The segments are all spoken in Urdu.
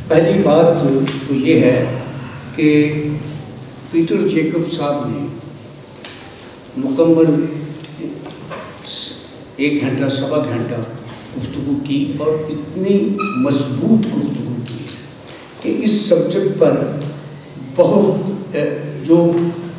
پہلی بات تو یہ ہے کہ پیٹر جیکب صاحب نے مکمل 1 گھنٹہ سوا گھنٹہ گفتگو کی اور اتنی مضبوط گفتگو کی کہ اس سبجیکٹ پر بہت جو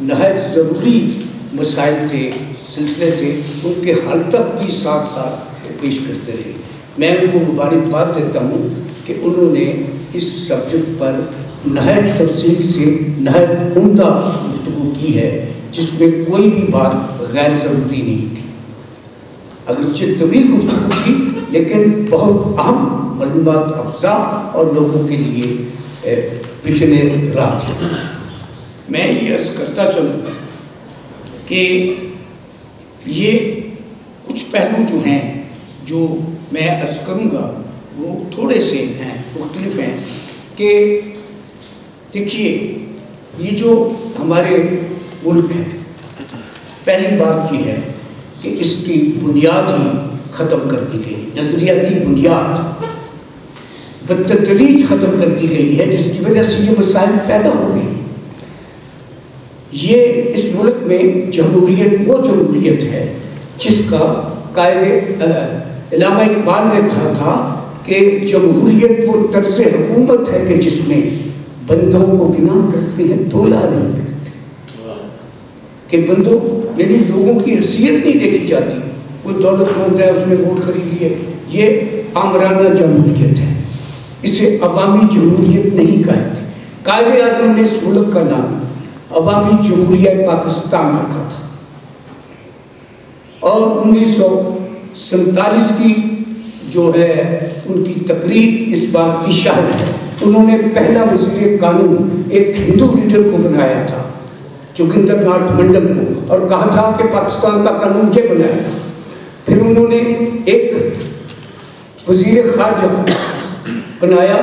نہایت ضروری مسائل تھے، سلسلے تھے، ان کے حل تک بھی ساتھ ساتھ پیش کرتے رہے۔ میں ان کو مبارکباد دیتا ہوں کہ انہوں نے اس سبجیکٹ پر نہایت تفصیل سے نہایت عمدہ گفتگو کی ہے، جس میں کوئی بھی بات غیر ضروری نہیں تھی۔ اگرچہ طویل گفتگو کی لیکن بہت اہم معلومات افزا اور لوگوں کے لیے پیشنے راہ تھی۔ میں یہ عرض کرتا چلوں کہ یہ کچھ پہلو جو ہیں جو میں عرض کروں گا وہ تھوڑے سے ہیں، مختلف ہیں۔ کہ دیکھیے یہ جو ہمارے ملک ہے، پہلی بات یہ ہے کہ اس کی بنیاد ہی ختم کر دی گئی، نظریاتی بنیاد بالتدریج ختم کر دی گئی ہے، جس کی وجہ سے یہ مسائل پیدا ہو گئی۔ یہ اس ملک میں جمہوریت وہ جمہوریت ہے جس کا قائد علامہ اقبال نے کہا تھا کہ جمہوریت وہ طرز حکومت ہے کہ جس میں بندوں کو گنا کرتے ہیں تولا نہیں کرتے، کہ بندوں یعنی لوگوں کی حیثیت نہیں دیکھی جاتی، کوئی دولت مند ہے اس نے ووٹ خرید لیے، یہ آمرانہ جمہوریت ہے، اسے عوامی جمہوریت نہیں کہتے۔ قائد اعظم نے اس ملک کا نام عوامی جمہوریہ پاکستان رکھا تھا، اور 1947 کی جو ہے ان کی تقریر اس بات کی شاہد ہے۔ انہوں نے پہلا وزیر قانون ایک ہندو لیڈر کو بنایا تھا، جوگندر ناتھ منڈل کو، اور کہا تھا کہ پاکستان کا قانون یہ بنائے گا۔ پھر انہوں نے ایک وزیر خارجہ بنایا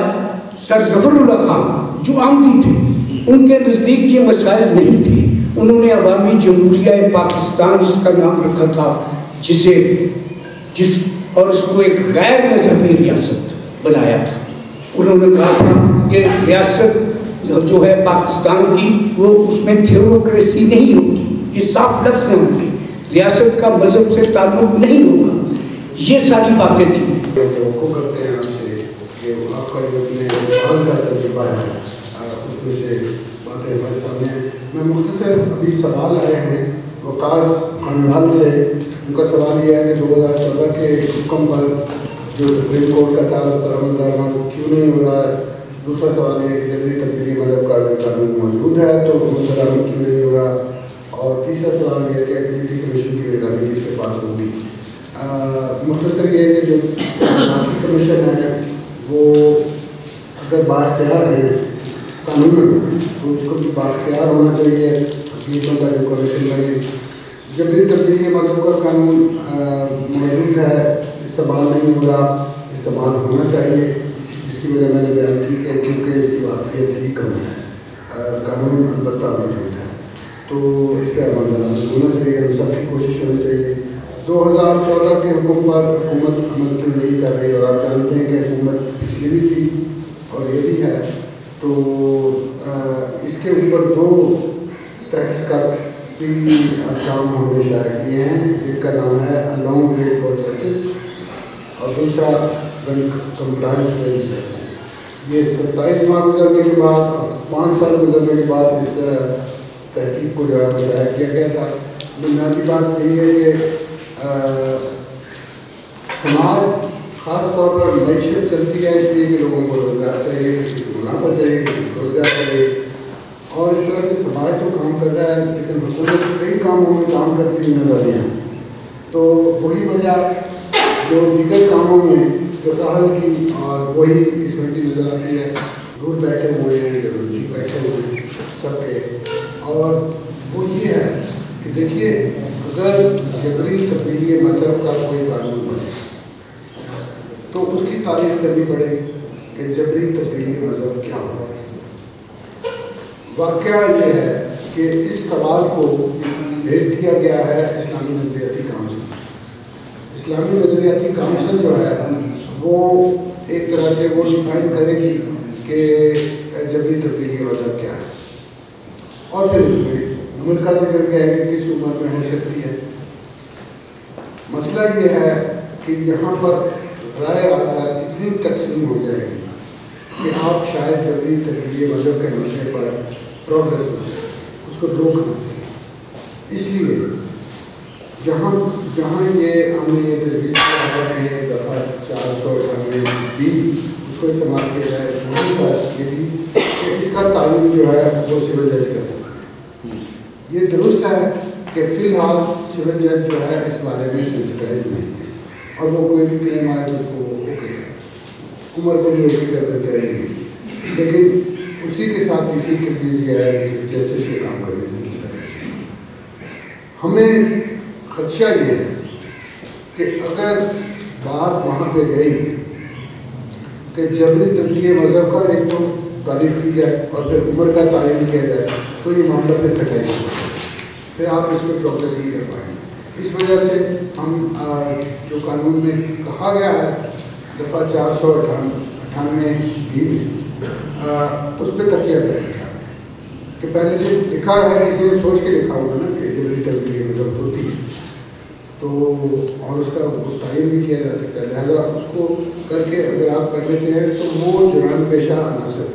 سر ظفر اللہ خان جو عامدی تھے، ان کے نزدیک یہ مسائل نہیں تھے، انہوں نے عوامی جمہوریہ پاکستان اس کا نام رکھا تھا، اور اس کو ایک غیر مذہبی ریاست بنایا تھا۔ انہوں نے کہا تھا کہ ریاست جو ہے پاکستان کی وہ اس میں تھیوروکریسی نہیں ہوگی، یہ صاف لفظ ہوں گے، ریاست کا مذہب سے تعلق نہیں ہوگا، یہ ساری باتیں تھیں۔ توقع کرتے ہیں آپ سے کہ آپ کا جو اپنے حال کا تجربہ ہے اس میں سے باتیں ہمارے سامنے۔ میں مختصر ابھی سوال آئے ہیں وقاص خانوال سے، ان کا سوال یہ ہے کہ 2014 کے حکم پر جو سپریم کورٹ کا تھا اس پر عمل درآمد کیوں نہیں ہو رہا ہے۔ دوسرا سوال یہ ہے کہ جبری تبدیلی مذہب کا اگر قانون موجود ہے تو عمل درآمد کیوں نہیں ہو رہا، اور تیسرا سوال یہ ہے کہ ایگزیکٹو کمیشن کی نگرانی کس کے پاس ہوگی۔ مختصر یہ ہے کہ جو نافذ کمیشن ہے وہ اگر بااختیار ہے قانون تو اس کو بھی بااختیار ہونا چاہیے، حکومتوں کا جو کمیشن بنے۔ جبری تبدیلی مذہب کا قانون موجود ہے، استعمال نہیں ہو رہا، استعمال ہونا چاہیے۔ اس کی وجہ میں نے بیان کی کہ کیونکہ اس کی واقعیت ہی کم ہے، قانون البتہ موجود ہے تو اس پہ عمل درآمد ہونا چاہیے، ہم سب کی کوشش ہونی چاہیے۔ 2014 کے حکم پر حکومت عمل کیوں نہیں کر رہی، اور آپ جانتے ہیں کہ حکومت پچھلی بھی تھی اور یہ بھی ہے، تو اس کے اوپر 2 تحقیقاتی کام ہم نے شائع کیے ہیں۔ ایک کا نام ہے لانگ ویٹ فار جسٹس اور دوسرا کمپلائنس ود جسٹس۔ یہ 27 ماہ گزرنے کے بعد، 5 سال گزرنے کے بعد اس تحقیق کو جو ہے شائع کیا گیا تھا۔ بنیادی بات یہی ہے کہ سماج خاص طور پر معیشت چلتی ہے اس لیے کہ لوگوں کو روزگار چاہیے، کسی کو منافع چاہیے، کسی کو روزگار چاہیے، اور اس طرح سے سماج تو کام کر رہا ہے لیکن حکومت کئی کاموں میں کام کرتی ہوئی نظر نہیں ہے۔ تو وہی وجہ جو دیگر کاموں میں تساہل کی اور وہی اس میں بھی نظر آتی ہے، دور بیٹھے ہوئے ہیں یا نزدیک بیٹھے ہوئے ہیں سب کے، اور وہ یہ ہے کہ دیکھیے اگر جبری تبدیلی مذہب کا کوئی قانون بنے تو اس کی تعریف کرنی پڑے گی کہ جبری تبدیلی مذہب کیا ہوگا۔ واقعہ یہ ہے کہ اس سوال کو بھیج دیا گیا ہے اسلامی نظریاتی کونسل۔ اسلامی نظریاتی کونسل جو ہے وہ ایک طرح سے وہ ڈیفائن کرے گی کہ جبری تبدیلی مذہب کیا ہے، اور پھر اس میں عمر کا ذکر کیا ہے کہ کس عمر میں ہو سکتی ہے۔ مسئلہ یہ ہے کہ یہاں پر رائے آ کر اتنی تقسیم ہو جائے گی کہ آپ شاید جبری تبدیلی مذہب کے مسئلے پر پروگریس نہ کر سکیں، اس کو روک نہ سکیں۔ اس لیے جہاں یہ ہم نے یہ تجویز کیا ہے کہ ایک دفعہ 498 اس کو استعمال کیا جائے، وہیں پر یہ بھی کہ اس کا تعین جو ہے وہ سول جج کر سکتے ہیں۔ یہ درست ہے کہ فی الحال سول جج جو ہے اس بارے میں سینسٹائز نہیں ہے، اور وہ کوئی بھی کلیم آئے تو اس کو اوکے کرتے، عمر کو بھی اوکے کر دیتے ہیں، لیکن اسی کے ساتھ تیسری تجویز یہ ہے چیف جسٹس کے کام کرنے سینسٹائز۔ ہمیں خدشہ یہ ہے کہ اگر بات وہاں پہ گئی کہ جبری تبدیلی مذہب کا ایک تو تعریف کی جائے اور پھر عمر کا تعین کیا جائے تو یہ معاملہ پھر کٹائی جائے، پھر آپ اس میں پروگریس نہیں کر پائیں گے۔ اس وجہ سے ہم جو قانون میں کہا گیا ہے دفعہ 498 میں اس پہ تکیہ کرنا چاہتے ہیں کہ پہلے سے لکھا ہے، کسی نے سوچ کے لکھا ہوگا نا کہ جبری تبدیلی مذہب ہوتی ہے تو، اور اس کا تعین بھی کیا جا سکتا ہے، لہذا اس کو کر کے اگر آپ کر لیتے ہیں تو وہ جرائم پیشہ عناصر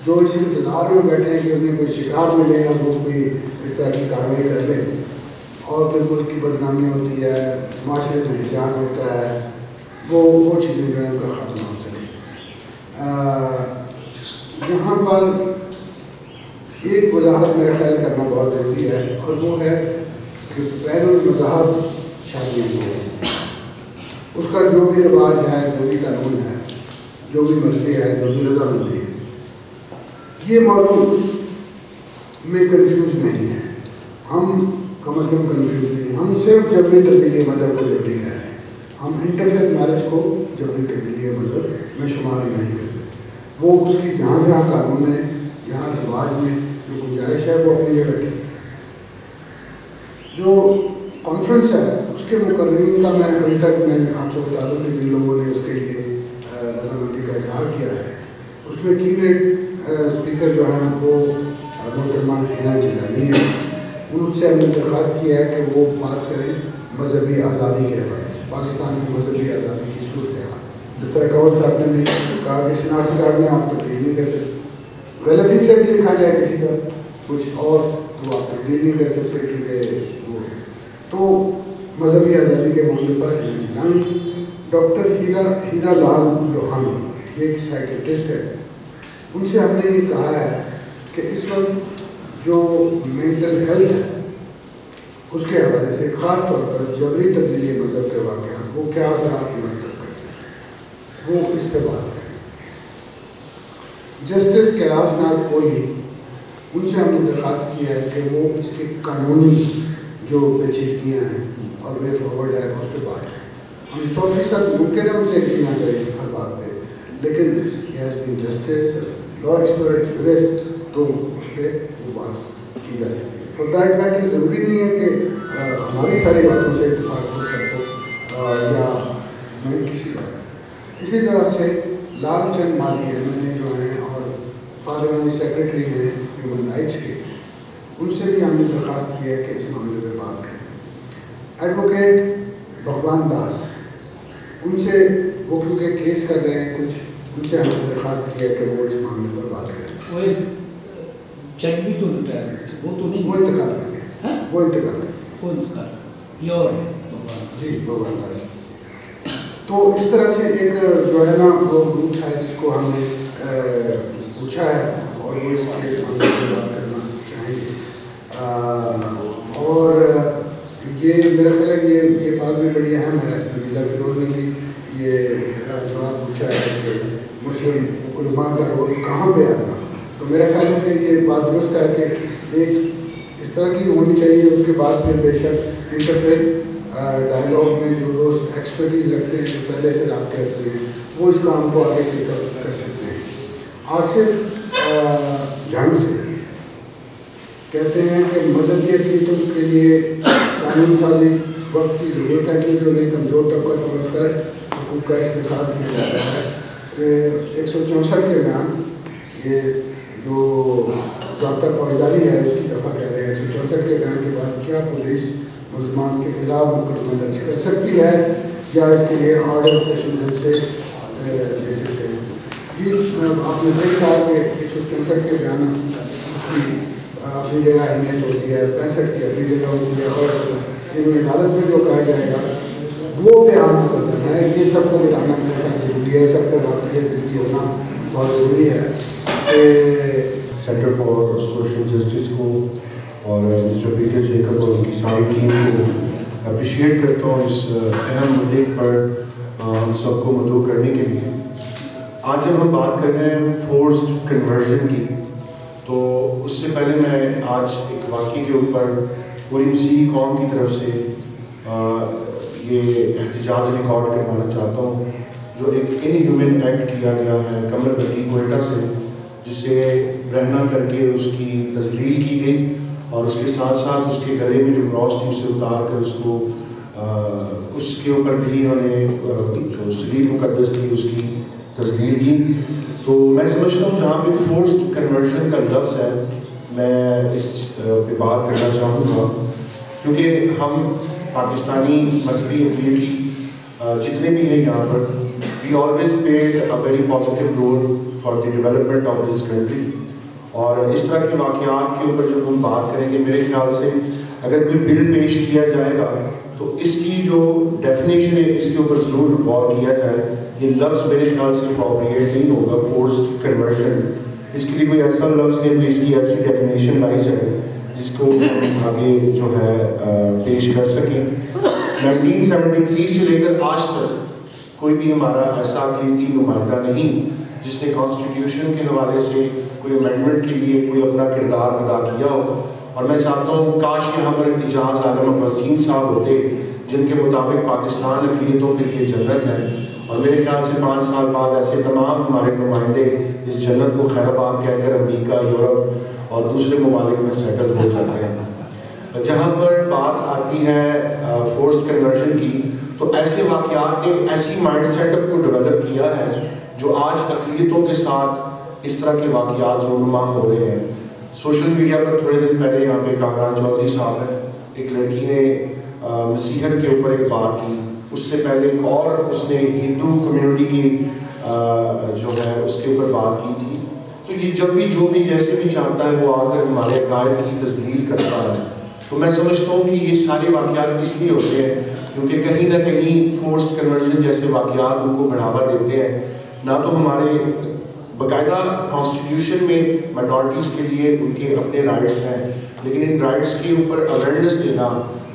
جو اس انتظار میں بیٹھے ہیں کہ انہیں کوئی شکار ملے یا وہ کوئی اس طرح کی کارروائی کر لیں اور پھر ملک کی بدنامی ہوتی ہے، معاشرے میں ہجان ہوتا ہے، وہ چیزیں جو ہیں ان کا خاتمہ ہو سکے۔ یہاں پر ایک وضاحت میرا خیال کرنا بہت ضروری ہے، اور وہ ہے کہ بین المذاہب شادیاں ہو، اس کا جو بھی رواج ہے، جو بھی قانون ہے، جو بھی مرضی ہے، جو بھی رضامندی ہے، یہ موضوع میں کنفیوز نہیں ہے، ہم کم از کم کنفیوز نہیں ہیں، ہم صرف جبری تبدیلی مذہب کو جبری کہہ رہے ہیں، ہم انٹرفیتھ میرج کو جبری تبدیلی مذہب میں شمار نہیں کرتے۔ وہ اس کی جہاں جہاں قانون میں، جہاں رواج میں جو گنجائش ہے وہ اپنی جگہ ٹھیک ہے۔ جو کانفرنس ہے اس کے مقررین کا میں ابھی تک میں آپ کو بتا دوں کہ جن لوگوں نے اس کے لیے رضامندی کا اظہار کیا ہے، اس میں کینیڈ اسپیکر جو ہیں وہ محترمہ ہینا جیلانی ہے، ان سے ہم نے درخواست کیا ہے کہ وہ بات کریں مذہبی آزادی کے حوالے سے، پاکستان میں مذہبی آزادی کی صورتحال، جس طرح کنور صاحب نے بھی کہا کہ شناختی کارڈ میں آپ تبدیل نہیں کر سکتے، غلطی سے بھی لکھا جائے کسی کا کچھ اور تو آپ تبدیل نہیں کر سکتے کیونکہ وہ ہے۔ تو مذہبی آزادی کے معاملے پر ہینا جیلانی، ڈاکٹر ہیرا لال لوہانی ایک سائیکٹرسٹ ہے، ان سے ہم نے یہ کہا ہے کہ اس وقت جو مینٹل ہیلتھ ہے اس کے حوالے سے خاص طور پر جبری تبدیلی مذہب کے واقعات وہ کیا اثرات مرتب کرتے ہیں، وہ اس پہ بات کریں۔ جسٹس کیلاش ناتھ کوہلی، ان سے ہم نے درخواست کی ہے کہ وہ اس کے قانونی جو پیچیدگیاں ہیں اور وے فارورڈ ہے اس پہ بات کریں۔ ہم 100% ممکن ہے ان سے ایگری نہ کریں ہر بات پہ، لیکن has been justice, law expert, jurist, تو اس پہ وہ بات کی جا سکتی ہے۔ فار دیٹ میٹر ضروری نہیں ہے کہ ہماری ساری باتوں سے اتفاق ہو سب کو یا میں کسی بات۔ اسی طرح سے لال چند مالی ایم ایل اے جو ہیں اور پارلیمانی سیکرٹری ہیں ہیومن رائٹس کے، ان سے بھی ہم نے درخواست کی ہے کہ اس معاملے پہ بات کریں۔ ایڈوکیٹ بھگوان داس، ان سے وہ کیونکہ کیس کر رہے ہیں کچھ، ان سے ہم نے درخواست کی ہے کہ وہ اس معاملے پر بات کریں۔ وہ اس جج بھی تو ریٹائر وہ تو نہیں، وہ انتقال کر گئے، وہ انتقال کر گئے، وہ انتقال یہ اور ہے بھگوان جی بھگوان داس۔ تو اس طرح سے ایک جو ہے نا وہ گروپ ہے جس کو ہم نے پوچھا ہے اور وہ اس کے معاملے پر بات کرنا چاہیں گے۔ اور یہ میرا خیال ہے کہ یہ بات بھی بڑی اہم ہے، نبیلہ فیروز نے بھی یہ سوال پوچھا ہے کہ مسلم علماء کا رول کہاں پہ آنا، تو میرا خیال ہے کہ یہ بات درست ہے کہ ایک اس طرح کی ہونی چاہیے، اس کے بعد پھر بے شک انٹرفیتھ ڈائلاگ میں جو دوست ایکسپرٹیز رکھتے ہیں، جو پہلے سے رابطے رکھتے ہیں، وہ اس کام کو آگے لے کر سکتے ہیں۔ آصف جھنگ سے کہتے ہیں کہ مذہبی اقلیتوں کے لیے قانون سازی وقت کی ضرورت ہے، کیونکہ انہیں کمزور طبقہ سمجھ کر حقوق کا استحصال کیا جاتا ہے۔ کہ 164 کے بیان یہ جو ضابطہ فوجداری ہے اس کی دفعہ کہہ رہے ہیں 164 کے بیان کے بعد کیا پولیس ملزمان کے خلاف مقدمہ درج کر سکتی ہے یا اس کے لیے آرڈر سیشن جج سے دے سکتے ہیں؟ جی آپ نے صحیح کہا کہ 164 کے بیان اس کی اپنی جگہ اہمیت ہوتی ہے، 65 کی اپنی جگہ ہوتی ہے، اور ان عدالت میں جو کہا جائے گا وہ بیان مقدم ہے. یہ سب کو بتانا میرے خیال ضروری ہے، سب کو واقفیت اس کی ہونا بہت ضروری ہے. سینٹر فار سوشل جسٹس کو اور مسٹر پیٹر جیکب اور ان کی ساری ٹیم کو اپریشیٹ کرتا ہوں اس اہم مدعے پر ہم سب کو مدعو کرنے کے لیے. آج جب ہم بات کر رہے ہیں فورسڈ کنورژن کی، تو اس سے پہلے میں آج ایک واقعے کے اوپر پوری مسیحی قوم کی طرف سے یہ احتجاج ریکارڈ کروانا چاہتا ہوں، جو ایک ان ہیومن ایکٹ کیا گیا ہے کمر بٹی کوئٹہ سے، جسے رہنا کر کے اس کی تذلیل کی گئی اور اس کے ساتھ ساتھ اس کے گلے میں جو کراس تھی اسے اتار کر اس کو اس کے اوپر بھی انہوں نے جو سلیب مقدس تھی اس کی تذلیل کی. تو میں سمجھتا ہوں جہاں پہ فورسڈ کنورژن کا لفظ ہے میں اس پہ بات کرنا چاہوں گا، کیونکہ ہم پاکستانی مذہبی اقلیتی جتنے بھی ہیں یہاں پر we always played a very positive role for the development of this country. اور اس طرح کے واقعات کے اوپر جب ہم بات کریں گے، میرے خیال سے اگر کوئی بل پیش کیا جائے گا تو اس کی جو ڈیفینیشن ہے اس کے اوپر ضرور غور کیا جائے. یہ لفظ میرے خیال سے اپروپریٹ نہیں ہوگا فورسڈ کنورژن، اس کے لیے کوئی ایسا لفظ ہے کہ اس کی ایسی ڈیفینیشن لائی جائے جس کو آگے جو ہے پیش کر سکیں. 1973 سے لے کر آج تک کوئی بھی ہمارا ایسا اقلیتی نمائندہ نہیں جس نے کانسٹیٹیوشن کے حوالے سے کوئی امینڈمنٹ کے لیے کوئی اپنا کردار ادا کیا ہو. اور میں چاہتا ہوں کاش یہاں پر اعجاز عالم عباسین صاحب ہوتے جن کے مطابق پاکستان اقلیتوں کے لیے جنت ہے. اور میرے خیال سے 5 سال بعد ایسے تمام ہمارے نمائندے اس جنت کو خیر آباد کہہ کر امریکہ، یورپ اور دوسرے ممالک میں سیٹل ہو جاتے ہیں. جہاں پر بات آتی ہے فورسڈ کنورژن کی، تو ایسے واقعات نے ایسی مائنڈ سیٹ اپ کو ڈیولپ کیا ہے جو آج اقلیتوں کے ساتھ اس طرح کے واقعات رونما ہو رہے ہیں. سوشل میڈیا پر تھوڑے دن پہلے یہاں پہ کامران چودھری صاحب ہیں، ایک لڑکی نے مسیحیت کے اوپر ایک بات کی، اس سے پہلے ایک اور اس نے ہندو کمیونٹی کی جو ہے اس کے اوپر بات کی تھی. تو یہ جب بھی جو بھی جیسے بھی چاہتا ہے وہ آ کر ہمارے عقائد کی تذلیل کرتا ہے. تو میں سمجھتا ہوں کہ یہ سارے واقعات اس لیے ہوتے ہیں کیونکہ کہیں نہ کہیں فورسڈ کنورژن جیسے واقعات ان کو بڑھاوا دیتے ہیں. نہ تو ہمارے باقاعدہ کانسٹیٹیوشن میں مائنورٹیز کے لیے ان کے اپنے رائٹس ہیں، لیکن ان رائٹس کے اوپر اویئرنیس دینا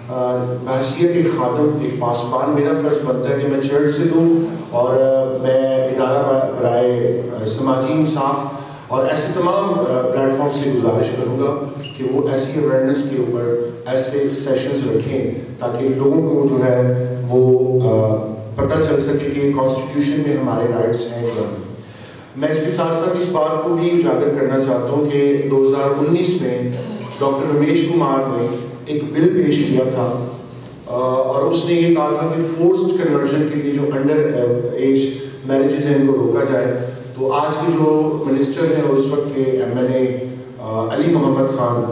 بحیثیت ایک خادم، ایک پاسبان میرا فرض بنتا ہے کہ میں چرچ سے دوں. اور میں ادارہ برائے سماجی انصاف اور ایسے تمام پلیٹ فارم سے گزارش کروں گا کہ وہ ایسی اویئرنیس کے اوپر ایسے سیشنز رکھیں تاکہ لوگوں کو جو ہے وہ پتہ چل سکے کہ کانسٹیٹیوشن میں ہمارے رائٹس ہیں. میں اس کے ساتھ ساتھ اس بات کو بھی اجاگر کرنا چاہتا ہوں کہ 2019 میں ڈاکٹر رمیش کمار نے ایک بل پیش کیا تھا اور اس نے یہ کہا تھا کہ فورسڈ کنورژن کے لیے جو انڈر ایج میرجز ہیں ان کو روکا جائے. تو آج کے جو منسٹر ہیں اور اس وقت کے MLA علی محمد خان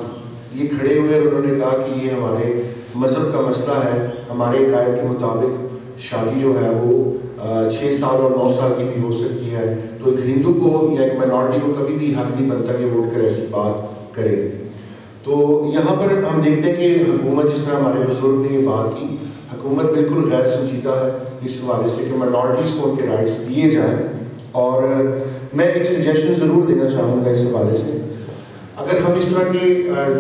یہ کھڑے ہوئے اور انہوں نے کہا کہ یہ ہمارے مذہب کا مسئلہ ہے، ہمارے عقائد کے مطابق شادی جو ہے وہ 6 سال اور 9 سال کی بھی ہو سکتی ہے. تو ایک ہندو کو یا ایک مائنورٹی کو کبھی بھی حق نہیں بنتا کہ ووٹ کر ایسی بات کرے. تو یہاں پر ہم دیکھتے ہیں کہ حکومت جس طرح ہمارے بزرگ نے یہ بات کی، حکومت بالکل غیر سنجیدہ ہے اس حوالے سے کہ مائنورٹیز کو ان کے رائٹس دیے جائیں. اور میں ایک سجیشن ضرور دینا چاہوں گا اس حوالے سے، اگر ہم اس طرح کے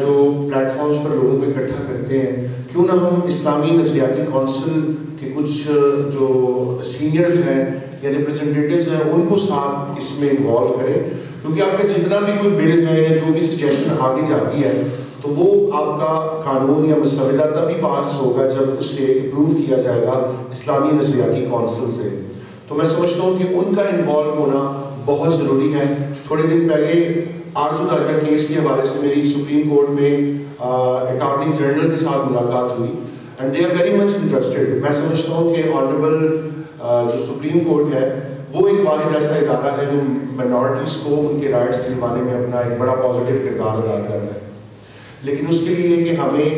جو پلیٹ فارمز پر لوگوں کو اکٹھا کرتے ہیں، کیوں نہ ہم اسلامی نظریاتی کونسل کے کچھ جو سینئرز ہیں یا ریپرزنٹیٹیوز ہیں ان کو ساتھ اس میں انوالو کریں. کیونکہ آپ کا جتنا بھی کوئی بل ہے یا جو بھی سجیشن آگے جاتی ہے تو وہ آپ کا قانون یا مسودہ تبھی پاس ہوگا جب اسے اپروو کیا جائے گا اسلامی نظریاتی کونسل سے. تو میں سمجھتا ہوں کہ ان کا انوالو ہونا بہت ضروری ہے. تھوڑے دن پہلے آرزو راجہ کیس کے حوالے سے میری سپریم کورٹ میں اٹارنی جنرل کے ساتھ ملاقات ہوئی and they are very much interested. میں سمجھتا ہوں کہ آنریبل جو سپریم کورٹ ہے وہ ایک واحد ایسا ادارہ ہے جو مائنورٹیز کو ان کے رائٹس دلوانے میں اپنا ایک بڑا پازیٹیو کردار ادا کر رہا ہے. لیکن اس کے لیے کہ ہمیں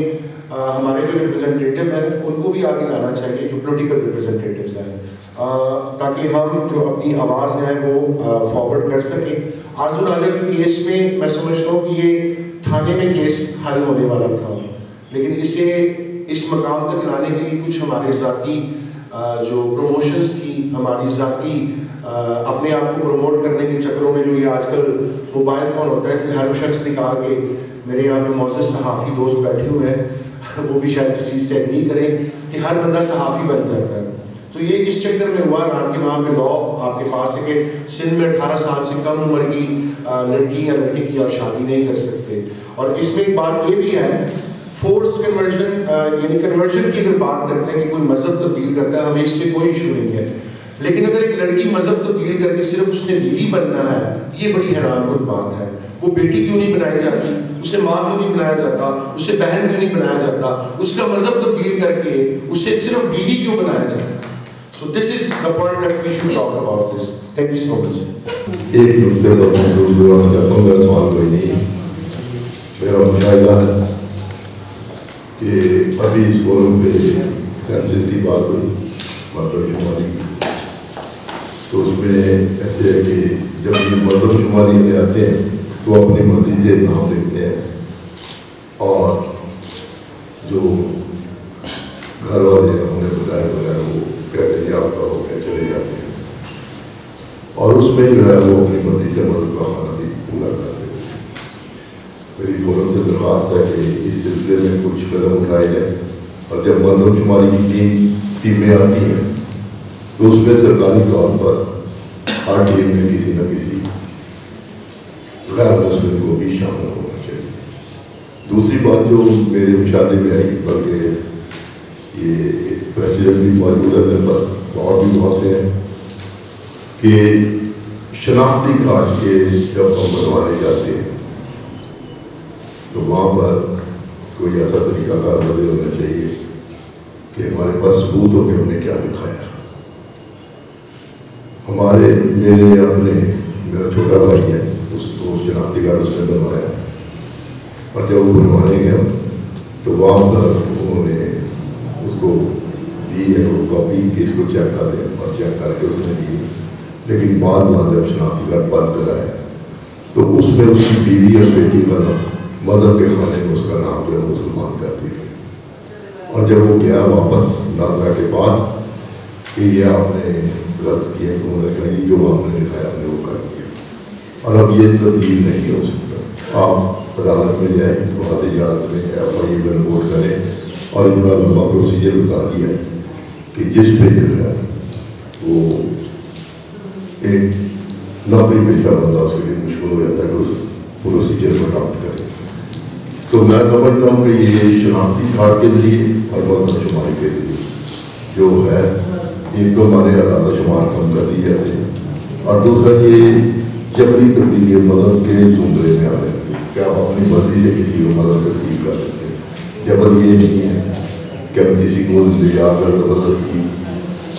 ہمارے جو ریپرزنٹیٹیو ہیں ان کو بھی آگے لانا چاہیے, جو پولیٹیکل ریپرزنٹیٹیوز ہیں, تاکہ ہم جو اپنی آواز ہے وہ فارورڈ کر سکیں. آرزو راجہ کے کیس میں میں سمجھتا ہوں کہ یہ تھانے میں کیس حل ہونے والا تھا, لیکن اسے اس مقام تک لانے کے لیے کچھ ہمارے ذاتی جو پروموشنز تھی, ہماری ذاتی اپنے آپ کو پروموٹ کرنے کے چکروں میں, جو یہ آج کل موبائل فون ہوتا ہے, اسے ہر شخص نکال کے, میرے یہاں پہ معزز صحافی دوست بیٹھے ہوئے ہیں, وہ بھی شاید اس چیز سے ایگری کریں کہ ہر بندہ صحافی بن جاتا ہے. تو یہ اس چکر میں ہوا نا کہ وہاں پہ لا آپ کے پاس ہے کہ سندھ میں 18 سال سے کم عمر کی لڑکی یا لڑکے کی آپ شادی نہیں کر سکتے. اور اس میں ایک بات یہ بھی ہے, فورس کنورژن, یعنی کنورژن کی اگر بات کرتے ہیں کہ کوئی مذہب تبدیل کرتا ہے, ہمیں اس سے کوئی ایشو نہیں ہے, لیکن اگر ایک لڑکی مذہب تبدیل کر کے صرف اس نے بیوی بننا ہے, یہ بڑی حیران کن بات ہے. وہ بیٹی کیوں نہیں بنائی جاتی, اسے ماں کیوں نہیں بنایا جاتا, اسے بہن کیوں نہیں بنایا جاتا, اس کا مذہب تبدیل کر کے اسے صرف بیوی کیوں بنایا جاتا. So this is the point that we should talk about this. Thank you so much. ایک نقطے پر میں ضرور آنا چاہتا ہوں, میرا سوال کوئی نہیں. میرا مشاہدہ ہے کہ ابھی اس فورم پہ سینسس کی بات ہوئی, مردم شماری کی, تو اس میں ایسے ہے کہ جب یہ مردم شماری لے آتے ہیں تو اپنی مرضی سے نام لکھتے ہیں, اور جو گھر والے ہمیں بتائے وغیرہ وہ کہتے ہیں آپ کا ہو گیا, چلے جاتے ہیں, اور اس میں جو ہے وہ اپنی مرضی سے مذہب کا خانہ بھی پورا کر دیتے ہیں. میری فورم سے درخواست ہے کہ اس سلسلے میں کچھ قدم اٹھائے جائیں, اور جب مردم شماری کی ٹیمیں آتی ہیں تو اس میں سرکاری طور پر ہر ٹیم میں کسی نہ کسی غیر مسلم کو بھی شامل ہونا چاہیے. دوسری بات جو میرے مشاہدے میں آئی, بلکہ یہ پریسیڈنٹ بھی موجود ہے میرے پاس, اور بھی بہت سے ہیں, کہ شناختی کارڈ کے جب ہم بنوانے جاتے ہیں تو وہاں پر کوئی ایسا طریقہ کار واضح ہونا چاہیے کہ ہمارے پاس ثبوت ہو کہ ہم نے کیا دکھایا. میرا چھوٹا بھائی ہے, اس کو شناختی کارڈ اس نے بنوایا, اور جب وہ بنوانے گیا تو وہاں پر انہوں نے اس کو دی ہے وہ کاپی کہ اس کو چیک کر لیں, اور چیک کر کے اس نے دی. لیکن بعض جب شناختی کارڈ بند کرایا تو اس میں اس کی بیوی اور بیٹی کا نام مذہب کے خانے میں اس کا نام جو ہے مسلمان کر دیا. اور جب وہ گیا واپس نادرا کے پاس کہ یہ آپ نے غلط کیا, تو انہوں نے کہا یہ جو آپ نے لکھایا آپ نے وہ کر دیا, اور اب یہ تبدیل نہیں ہو سکتا. آپ عدالت میں جائیں, انتخابات اجازت میں ایف آئی میں رپورٹ کریں, اور اتنا لمبا پروسیجر بتا دیا کہ جس پہ جو ہے وہ ایک نوکری پیشہ بندہ اس کے لیے مشکل ہو جاتا ہے کہ اس پروسیجر کو اڈاپٹ کرے. تو میں سمجھتا ہوں کہ یہ شناختی کارڈ کے ذریعے اور مردم شماری کے ذریعے جو ہے, ایک تو ہمارے اعداد شمار کم کر دی جاتے ہیں, اور دوسرا یہ جبری تبدیلی مذہب کے زمرے میں آ جاتے ہیں کہ آپ اپنی مرضی سے کسی کو مذہب تبدیل کر سکتے ہیں. جبر یہ نہیں ہے کہ ہم کسی کو لے جا کر زبردستی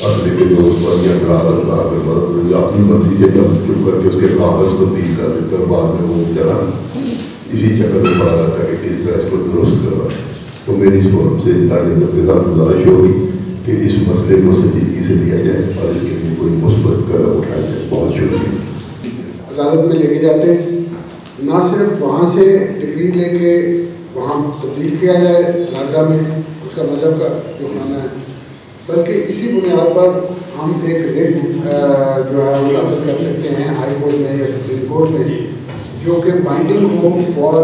اصل کے دوست پر یا اقرار ادا کر مذہب اپنی مرضی سے ہم چپ کر کے اس کے کاغذ تبدیل کر دیتے ہیں, بعد میں وہ ذرا اسی چکر میں پڑا رہتا ہے کہ کس طرح اس کو درست کروائے. تو میری اس فورم سے تاکہ گزارش ہوگی کہ اس مسئلے کو سنجیدگی سے لیا جائے اور اس کے لیے کوئی مثبت قدم اٹھایا جائے. بہت شکریہ. عدالت میں لے کے جاتے ہیں, نہ صرف وہاں سے ڈگری لے کے وہاں تبدیل کیا جائے ناگرہ میں اس کا مذہب کا جو خانہ ہے, بلکہ اسی بنیاد پر ہم ایک ریٹ جو ہے وہ نافذ کر سکتے ہیں ہائی کورٹ میں یا سپریم کورٹ میں, جو کہ بائنڈنگ ہو فار,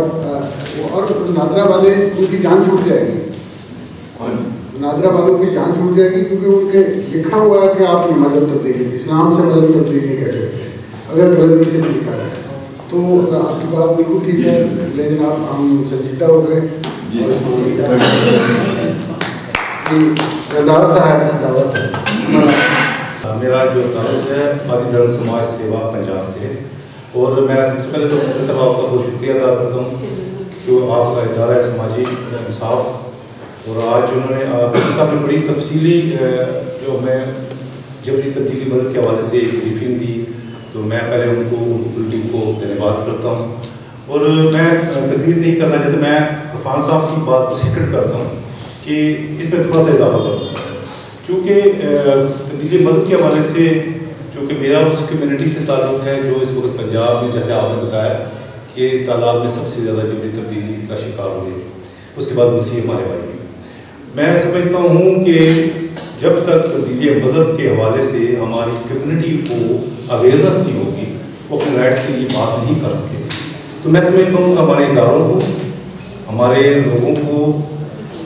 اور نادرا والے ان کی جان چھوٹ جائے گی, نادرا والوں کی جان چھوٹ جائے گی, کیونکہ ان کے لکھا ہوا ہے کہ آپ مذہب تبدیلی اسلام سے مذہب تبدیلی نہیں کر سکتے اگر غلطی سے بھی لکھا ہے. تو آپ کی بات بالکل ٹھیک ہے, لیکن آپ ہم سنجیدہ ہو گئے. میرا جو تعلق ہے آدی دھرم سماج سیوا پنجاب سے, اور میں سب سے پہلے تو مختصر آپ کا بہت شکریہ ادا کرتا ہوں کہ آپ کا ادارہ ہے سماجی انصاف, اور آج انہوں نے صاحب نے بڑی تفصیلی جو میں جبری تبدیلی مذہب کے حوالے سے ایک بریفنگ دی، تو میں پہلے ان کو ٹیم کو دھنیہ واد کرتا ہوں. اور میں تقریر نہیں کرنا چاہتا، میں عرفان صاحب کی بات کو سیکنڈ کرتا ہوں کہ اس میں تھوڑا سا اضافہ کروں گا، چونکہ تبدیلی مذہب کے حوالے سے چونکہ میرا اس کمیونٹی سے تعلق ہے جو اس وقت پنجاب میں، جیسے آپ نے بتایا کہ تعداد میں سب سے زیادہ جبری تبدیلی کا شکار ہوئے، اس کے بعد مسیح ہمارے بھائی بھی. میں سمجھتا ہوں کہ جب تک تبدیلی مذہب کے حوالے سے ہماری کمیونٹی کو اویئرنیس نہیں ہوگی، وہ اپنے رائٹس کے لیے بات نہیں کر سکتے. تو میں سمجھتا ہوں کہ ہمارے اداروں کو، ہمارے لوگوں کو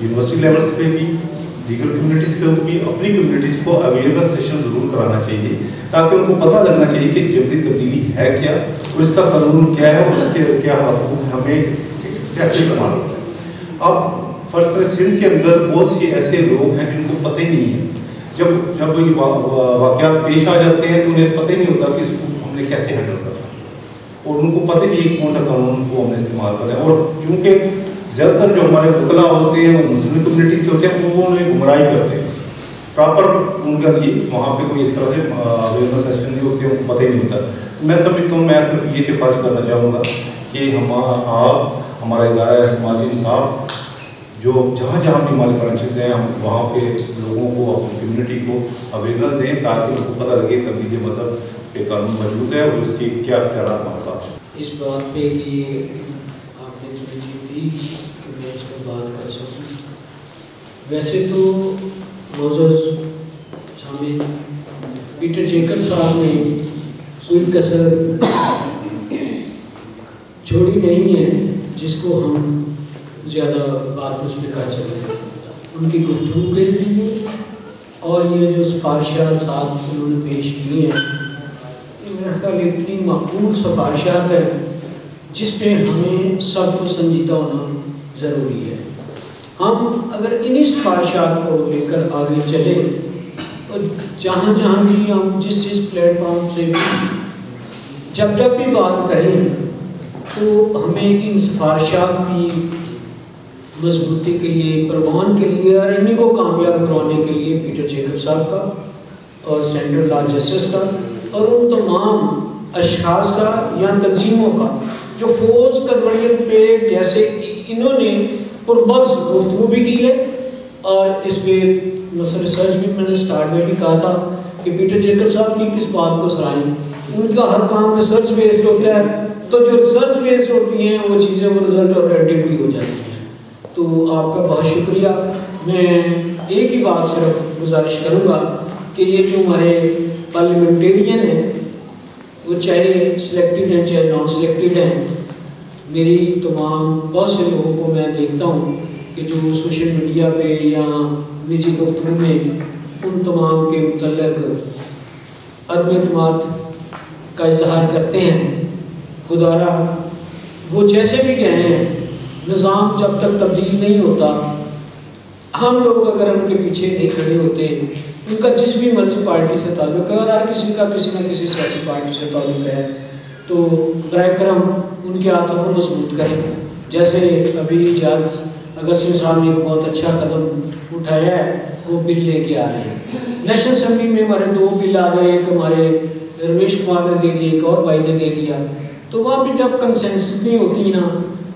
یونیورسٹی لیولس پہ بھی، دیگر کمیونٹیز کے بھی اپنی کمیونٹیز کو اویئرنیس سیشن ضرور کرانا چاہیے، تاکہ ان کو پتہ لگنا چاہیے کہ جبری تبدیلی ہے کیا اور اس کا قانون کیا ہے اور اس کے کیا حقوق ہمیں کیسے استعمال ہوتا ہے. اب فرض کریں سندھ کے اندر بہت سے ایسے لوگ ہیں جن کو پتہ ہی نہیں ہے، جب یہ واقعات پیش آ جاتے ہیں تو انہیں پتہ ہی نہیں ہوتا کہ اس کو ہم نے کیسے ہینڈل کرنا ہے، اور ان کو پتہ نہیں ہے کون سا قانون کو ہم نے استعمال کرنا ہے. اور چونکہ زیادہ تر جو ہمارے وکلا ہوتے ہیں وہ مسلم کمیونٹی سے ہوتے ہیں، وہ انہیں گمراہی کرتے ہیں، پراپر ان کا یہ وہاں پہ کوئی اس طرح سے اویئرنیس سیشن نہیں ہوتے، ان کو پتہ ہی نہیں ہوتا. تو میں سمجھتا ہوں، میں صرف یہ سفارش کرنا چاہوں گا کہ آپ ہمارا ادارہ سماجی انصاف جو جہاں جہاں بھی ہماری برانچز ہیں، ہم وہاں پہ لوگوں کو، اپنی کمیونٹی کو اویئرنیس دیں تاکہ ان کو پتہ لگے تبدیلی مذہب کے قانون موجود ہے اور اس کی کیا اختیارات ہمارے پاس ہیں. اس بات پہ کہ آپ نے ترجیح دی کہ میں اس پہ بات کر سکوں. ویسے تو معزز سامعین، پیٹر جیکب صاحب نے کوئی کسر چھوڑی نہیں ہے جس کو ہم زیادہ بات اس پہ کر سکیں. ان کی گفتگو کے ذریعے اور یہ جو سفارشات ساتھ انہوں نے پیش کی ہیں، میرا خیال اتنی مقبول سفارشات ہیں جس پہ ہمیں سب کو سنجیدہ ہونا ضروری ہے. ہم اگر انہی سفارشات کو لے کر آگے چلیں اور جہاں جہاں بھی ہم جس پلیٹ فارم سے بھی جب بھی بات کریں تو ہمیں ان سفارشات کی مضبوطی کے لیے، پروان کے لیے اور انہیں کو کامیاب کروانے کے لیے پیٹر جیکب صاحب کا اور سینٹرل لا جسٹس کا اور ان تمام اشخاص کا یا تنظیموں کا جو فورس کنورژن پہ جیسے انہوں نے پربخش گفتگو بھی کی ہے. اور اس پہ مثلا ریسرچ بھی میں نے سٹارٹ میں بھی کہا تھا کہ پیٹر جیکب صاحب کی کس بات کو سرائیں، ان کا ہر کام ریسرچ بیسڈ ہوتا ہے، تو جو ریسرچ بیسڈ ہوتی ہیں وہ چیزیں وہ رزلٹ اورینٹڈ بھی ہو جاتی ہیں. تو آپ کا بہت شکریہ. میں ایک ہی بات صرف گزارش کروں گا کہ یہ جو ہمارے پارلیمنٹیرین ہیں وہ چاہے سلیکٹڈ ہیں چاہے نان سلیکٹڈ ہیں، میری تمام بہت سے لوگوں کو میں دیکھتا ہوں کہ جو سوشل میڈیا پہ یا نجی گفتگو میں ان تمام کے متعلق عدم اعتماد کا اظہار کرتے ہیں. خدا را وہ جیسے بھی گئے ہیں، نظام جب تک تبدیل نہیں ہوتا، ہم لوگ اگر ان کے پیچھے نہیں کھڑے ہوتے، ان کا جس بھی مرضی پارٹی سے تعلق ہے اور ہر کسی کا کسی نہ کسی سیاسی پارٹی سے تعلق ہے، تو برائے کرم ان کے ہاتھوں کو مضبوط کریں. جیسے ابھی جج اگستین صاحب نے ایک بہت اچھا قدم اٹھایا ہے، وہ بل لے کے آ رہے ہیں. نیشنل اسمبلی میں ہمارے 2 بل آ گئے، ایک ہمارے رمیش کمار نے دے دیا، ایک اور بھائی نے دے دیا. تو وہاں پہ جب کنسنسس نہیں ہوتی نا،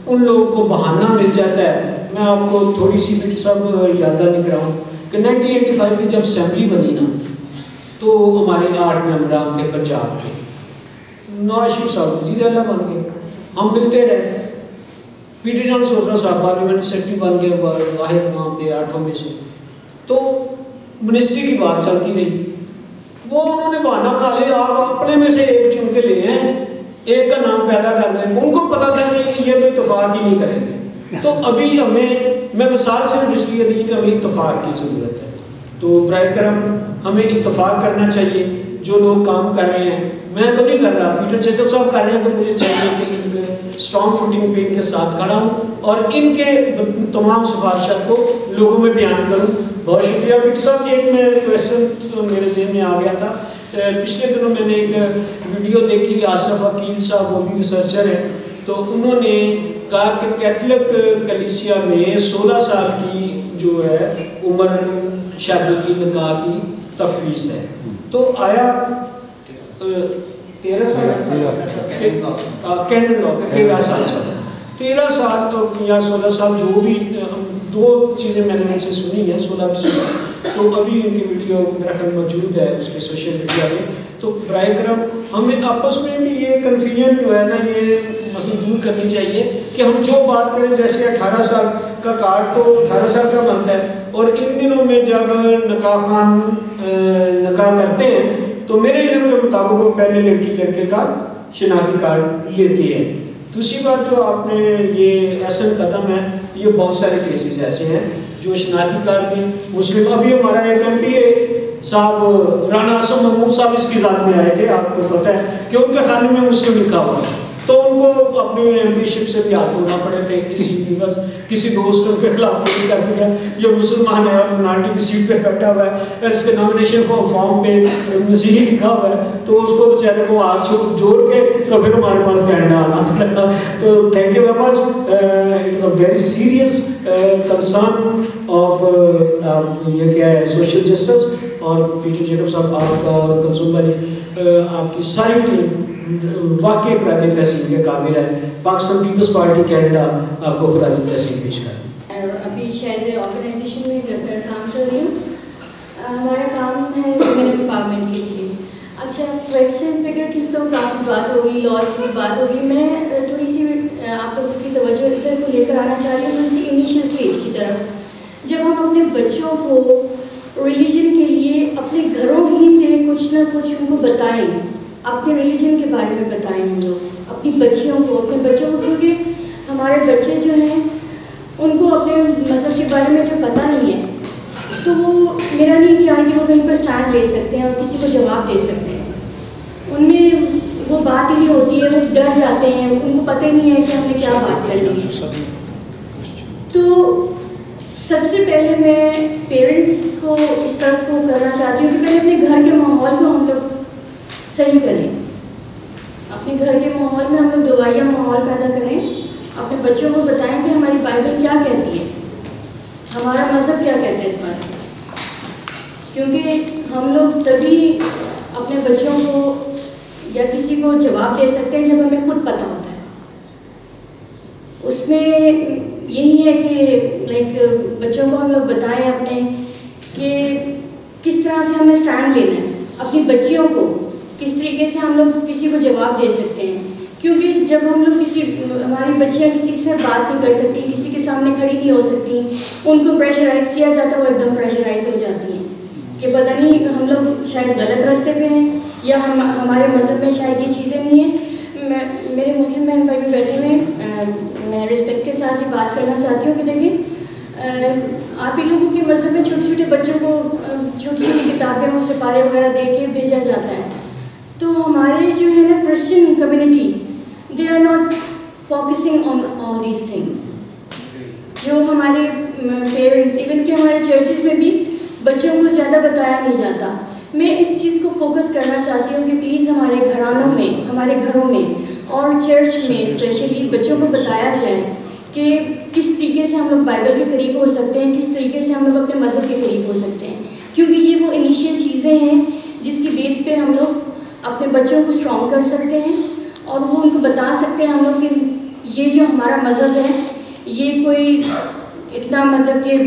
ان لوگوں کو بہانہ مل جاتا ہے. میں آپ کو تھوڑی سی بٹ سب یاد نہیں کراؤں کہ 1985 میں جب اسمبلی بنی نا تو ہمارے 8 ممبران تھے پنجاب کے. نواز شریف صاحب وزیر اعلیٰ بن گئے، ہم ملتے رہے. پی ٹی جان سوفرا صاحب پارلیمنٹ سیکرٹری بن گئے واحد وہاں پہ 8 میں سے. تو منسٹری کی بات چلتی رہی، وہ انہوں نے بہانہ بنا لیا آپ اپنے میں سے ایک چن کے لے ہیں، ایک کا نام پیدا کر رہے ہیں. ان کو پتا تھا کہ یہ تو اتفاق ہی نہیں کریں گے. تو ابھی میں مثال صرف اس لیے دی کہ ہمیں اتفاق کی ضرورت ہے. تو برائے کرم ہمیں اتفاق کرنا چاہیے. جو لوگ کام کر رہے ہیں، میں تو نہیں کر رہا، پیٹر جیکب صاحب کر رہے ہیں، تو مجھے چاہیے کہ ان کے اسٹرانگ فوٹنگ پہ ان کے ساتھ کھڑا ہوں اور ان کے تمام سفارشات کو لوگوں میں بیان کروں. بہت شکریہ. پیٹر صاحب ایک میں کویسچن تو میرے ذہن میں آ گیا تھا. پچھلے دنوں میں نے ایک ویڈیو دیکھی، آصف عقیل صاحب وہ بھی ریسرچر ہیں، تو انہوں نے کہا کہ کیتھولک کلیسیا میں 16 سال کی جو ہے عمر شادی کی نکاح کی تفویض ہے. تو آیا 13 سال کینڈل لا کا 13 سال چلا، 13 سال تو یا 16 سال جو بھی، 2 چیزیں میں نے ان سے سنی ہیں، 16 بھی سنی، تو ابھی ان کی ویڈیو میرا خیال موجود ہے اس کے سوشل میڈیا پہ. تو برائے کرم ہمیں آپس میں بھی یہ کنفیوژن جو ہے نا یہ مطلب دور کرنی چاہیے کہ ہم جو بات کریں، جیسے 18 سال کا کارڈ تو 18 سال کا بنتا ہے، اور ان دنوں میں جب نکاح کرتے ہیں تو میرے علم کے مطابق وہ پہلے لڑکی لڑکے کا شناختی کارڈ لیتی ہے. دوسری بات جو آپ نے یہ احسن قدم ہے، یہ بہت سارے کیسز ایسے ہیں جو شناختی کارڈ میں مسلم، ابھی ہمارا ایک ایم پی اے صاحب رانا اسم محمود صاحب اس کی ذات میں آئے تھے، آپ کو پتہ ہے کہ ان کے خانے میں مسلم لکھا ہوا ہے، تو ان کو اپنی ایم پی شپ سے بھی ہاتھ دھونا پڑے تھے. کسی دوست نے ان کے خلاف کیس کر دیا، یہ مسلمان ہے اور منارٹی کی سیٹ پہ بیٹھا ہوا ہے اور اس کے نامنیشن فارم پہ مسیحی لکھا ہوا ہے، تو اس کو بیچارے کو ہاتھ جوڑ کے تو پھر ہمارے پاس کینیڈا آنا لگا. تو thank you very much. It is a very serious concern of یہ کیا ہے سوشل جسٹس. اور پیٹر جیکب صاحب آپ کا اور کلثوم بھائی آپ کی ساری ٹیم واقعی خراج تحسین کے قابل ہے. پاکستان پیپلز پارٹی کینیڈا آپ کو خراج تحسین پیش کریں. ابھی شاید آرگنائزیشن میں کام کر رہی ہوں. ہمارا کام ہے ویمن امپاورمنٹ کے لیے. اچھا فیکٹس اینڈ فگر کی تو کافی بات ہوگی، لاس کی بات ہوگی. میں تھوڑی سی آپ لوگوں کی توجہ ادھر کو لے کر آنا چاہ رہی ہوں، تھوڑی سی انیشیل اسٹیج کی طرف. جب ہم اپنے بچوں کو ریلیجن کے لیے اپنے گھروں ہی سے کچھ نہ کچھ ان کو بتائیں، اپنے ریلیجن کے بارے میں بتائیں ہم لوگ اپنی بچیوں کو، کیونکہ ہمارے بچے جو ہیں ان کو اپنے مذہب کے بارے میں جب پتہ نہیں ہے تو وہ میرا نہیں خیال کہ وہ کہیں پر اسٹینڈ لے سکتے ہیں اور کسی کو جواب دے سکتے ہیں. ان میں وہ بات ہی نہیں ہوتی ہے، وہ ڈر جاتے ہیں، ان کو پتہ ہی نہیں ہے کہ ہم نے کیا بات کرنی ہے. تو سب سے پہلے میں پیرنٹس کو اس طرف کو کرنا چاہتی ہوں کہ پہلے اپنے گھر کے ماحول کو ہم لوگ صحیح کریں. اپنے گھر کے ماحول میں ہم لوگ دعائیہ ماحول پیدا کریں، اپنے بچوں کو بتائیں کہ ہماری بائبل کیا کہتی ہے، ہمارا مذہب کیا کہتا ہے اس بارے میں. کیونکہ ہم لوگ تبھی اپنے بچوں کو یا کسی کو جواب دے سکتے ہیں جب ہمیں خود پتہ ہوتا ہے. اس میں یہی ہے کہ لائک بچوں کو ہم لوگ بتائیں اپنے کہ کس طرح سے ہم نے اسٹینڈ لینا ہے، اپنی بچیوں کو کس طریقے سے ہم لوگ کسی کو جواب دے سکتے ہیں. کیونکہ جب ہم لوگ ہماری بچیاں کسی سے بات نہیں کر سکتی، کسی کے سامنے کھڑی نہیں ہو سکتی، ان کو پریشرائز کیا جاتا ہے، وہ ایک دم پریشرائز ہو جاتی ہیں کہ پتہ نہیں ہم لوگ شاید غلط راستے پہ ہیں یا ہمارے مذہب میں شاید یہ چیزیں نہیں ہیں. میرے مسلم بہن بھائی بھی بیٹھے ہوئے ہیں، میں رسپیکٹ کے ساتھ یہ بات کرنا چاہتی ہوں کہ دیکھیں آپ ہی لوگوں کے مذہب میں چھوٹے چھوٹے بچوں کو چھوٹی چھوٹی کتابیں اور سپارے وغیرہ دے کے بھیجا جاتا ہے. تو ہمارے جو ہے نا Christian community they are not focusing on all these things. جو ہمارے پیرنٹس ایون کہ ہمارے چرچز میں بھی بچوں کو زیادہ بتایا نہیں جاتا. میں اس چیز کو فوکس کرنا چاہتی ہوں کہ پلیز ہمارے گھرانوں میں، ہمارے گھروں میں اور چرچ میں اسپیشلی بچوں کو بتایا جائے کہ کس طریقے سے ہم لوگ بائبل کے قریب ہو سکتے ہیں، کس طریقے سے ہم لوگ اپنے مذہب کے قریب ہو سکتے ہیں. کیونکہ یہ وہ انیشیل چیزیں ہیں جس کی بیس پہ ہم لوگ اپنے بچوں کو اسٹرانگ کر سکتے ہیں اور وہ ان کو بتا سکتے ہیں ہم لوگ کہ یہ جو ہمارا مذہب ہے یہ کوئی اتنا مطلب کہ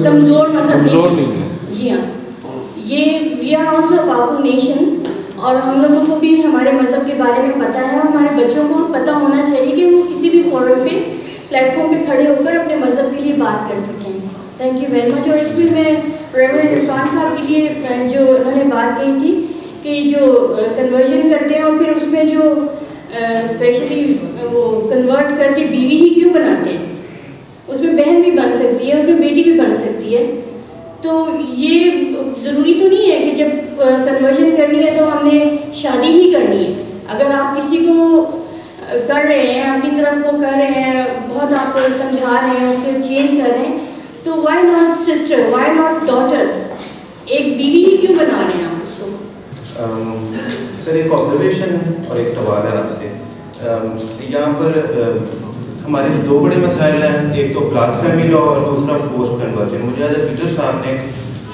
کمزور مذہب نہیں ہے. جی ہاں، یہ we are also a powerful nation اور ہم لوگوں کو بھی ہمارے مذہب کے بارے میں پتہ ہے اور ہمارے بچوں کو پتہ ہونا چاہیے کہ وہ کسی بھی فورم پہ پلیٹ فارم پہ کھڑے ہو کر اپنے مذہب کے لیے بات کر سکیں. Thank you very much. اور اس میں ریورنڈ عرفان صاحب کے لیے جو انہوں نے بات کہی تھی کہ جو کنورژن کرتے ہیں اور پھر اس میں جو اسپیشلی وہ کنورٹ کر کے بیوی ہی کیوں بناتے ہیں، اس میں بہن بھی بن سکتی ہے، اس میں بیٹی بھی بن سکتی ہے. تو یہ ضروری تو نہیں ہے کہ جب کنورژن کرنی ہے تو ہم نے شادی ہی کرنی ہے. اگر آپ کسی کو کر رہے ہیں اپنی طرف وہ کر رہے ہیں، بہت آپ کو سمجھا رہے ہیں، اس کو چینج کر رہے ہیں، تو why not sister, why not daughter, ایک بیوی ہی کیوں بنا رہے ہیں آپ اس کو. سر ایک آبزرویشن ہے اور ایک سوال ہے آپ سے. یہاں پر ہمارے جو دو بڑے مسائل ہیں، ایک تو بلاسفیمی لا اور دوسرا فورسڈ کنورژن. مجھے پیٹر صاحب نے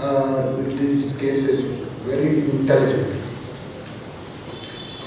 with these cases very intelligent,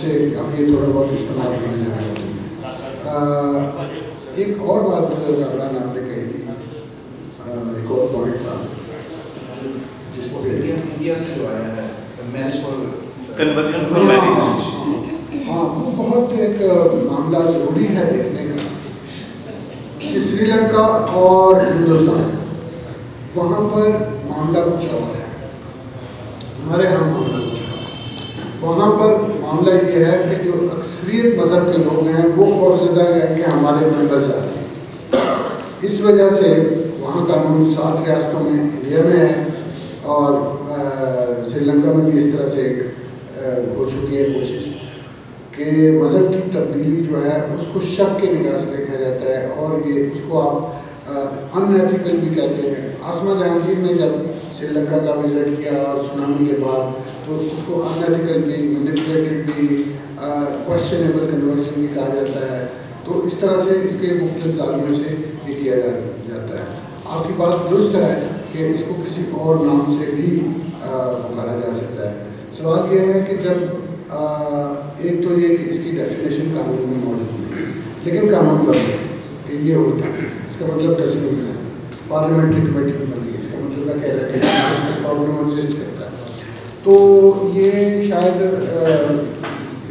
سے اب یہ تھوڑا بہت استعمال ہونے لگا ہے. ایک اور بات کامران آپ نے کہی تھی, ایک اور پوائنٹ تھا جس کو انڈیا سے جو آیا ہے ہاں, وہ بہت ایک معاملہ ضروری ہے دیکھنے کا کہ سری لنکا اور ہندوستان وہاں پر معاملہ کچھ اور ہے, ہمارے یہاں معاملہ کچھ اور ہے. وہاں پر معاملہ یہ ہے کہ جو اکثریت مذہب کے لوگ ہیں وہ خوفزدہ ہیں کہ ہمارے ممبر سے آتے ہیں. اس وجہ سے وہاں قانون 7 ریاستوں میں انڈیا میں ہے اور سری لنکا میں بھی اس طرح سے ہو چکی ہے کوشش کہ مذہب کی تبدیلی جو ہے اس کو شک کے نگاہ سے دیکھا جاتا ہے, اور یہ اس کو آپ ان ایتھیکل بھی کہتے ہیں. آسما جہانگیر نے جب سری لنکا کا وزٹ کیا اور سونامی کے بعد تو اس کو ان ایتھیکل بھی, مینیپولیٹڈ بھی, کویسچنیبل کنورژن بھی کہا جاتا ہے. تو اس طرح سے اس کے مختلف زاویوں سے یہ کیا جاتا ہے. آپ کی بات درست ہے کہ اس کو کسی اور نام سے بھی پکارا جا سکتا ہے. سوال یہ ہے کہ جب ایک تو یہ کہ اس کی ڈیفینیشن قانون میں موجود نہیں, لیکن قانون بن گیا کہ یہ ہوتا ہے, اس کا مطلب تصویر ہے. پارلیمنٹری کمیٹی بن گئی, اس کا مطلب ہے کہ پرابلم ایگزسٹ کرتا ہے. تو یہ شاید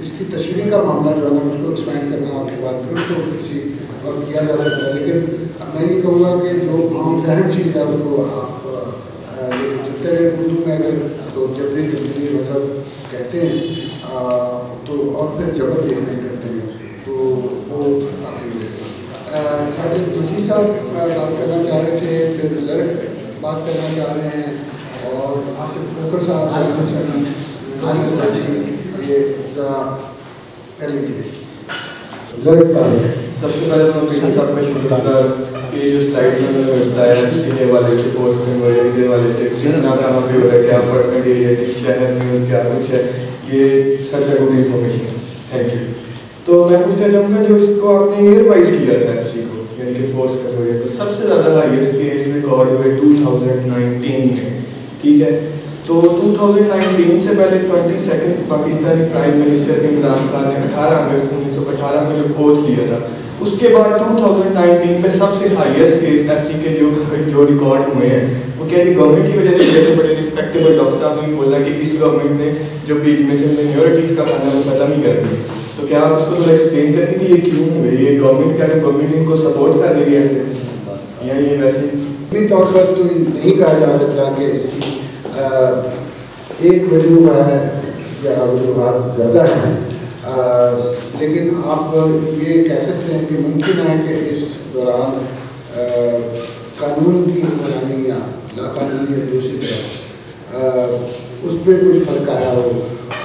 اس کی تشریح کا معاملہ جو ہے نا اس کو ایکسپینڈ کرنا آپ کی بات درست ہو کسی اور کیا جا سکتا ہے, لیکن میں یہ کہوں گا کہ جو عام فہم چیز ہے اس کو آپ سنتے رہے. اردو میں اگر تو جبری تبدیلی مذہب کہتے ہیں تو اور پھر جبر بھی نہیں کرتے ہیں تو وہ کافی ہے. ساجد مسیح صاحب بات کرنا چاہ رہے تھے, پھر زرق بات کرنا چاہ رہے ہیں, اور آصف کھوکھر صاحب یہ ذرا کر لیجیے. زرق سب سے پہلے میں پیشہ صاحب کا شکر ادا کہ جو سلائڈ میں نے بتایا اس کے حوالے سے پوسٹ میں کے حوالے سے کتنا کہاں پہ ہو رہا ہے, کیا پرسنٹ ایریا کس شہر میں کیا کچھ ہے, یہ سچ ہے کوئی انفارمیشن. Thank you. تو میں پوچھنا چاہوں گا جو اس کو آپ نے ایئر وائز کیا تھا ایف سی کو یعنی کہ فورس کر ہوئے, تو سب سے زیادہ ہائیسٹ کیس ریکارڈ ہوئے 2019 میں, ٹھیک ہے. تو 2019 سے پہلے 22 پاکستانی پرائم منسٹر عمران خان نے 18 اگست 1918 میں جو کھوج لیا تھا, اس کے بعد 2019 میں سب سے ہائیسٹ کیس ایف سی کے جو ریکارڈ ہوئے ہیں وہ کیا گورنمنٹ کی وجہ سے جیسے بڑے رسپیکٹیبل ڈاکٹر صاحب نے بولا کہ اس گورنمنٹ نے جو بیچ میں سے مینورٹیز کا کھانا وہ ختم ہی کر دیا. تو کیا آپ اس کو تھوڑا ایکسپلین کریں کہ یہ کیوں ہوئے, یہ گورنمنٹ کیا گورنمنٹ ان کو سپورٹ کر رہی ہے یا یہ ویسے بھی طور پر تو نہیں کہا جا سکتا کہ اس کی ایک وجوہ ہے یا وجوہات زیادہ ہیں, لیکن آپ یہ کہہ سکتے ہیں کہ ممکن ہے کہ اس دوران قانون کی حکمرانی یا لاقانونیت دوسری طرف اس پہ کوئی فرق آیا ہو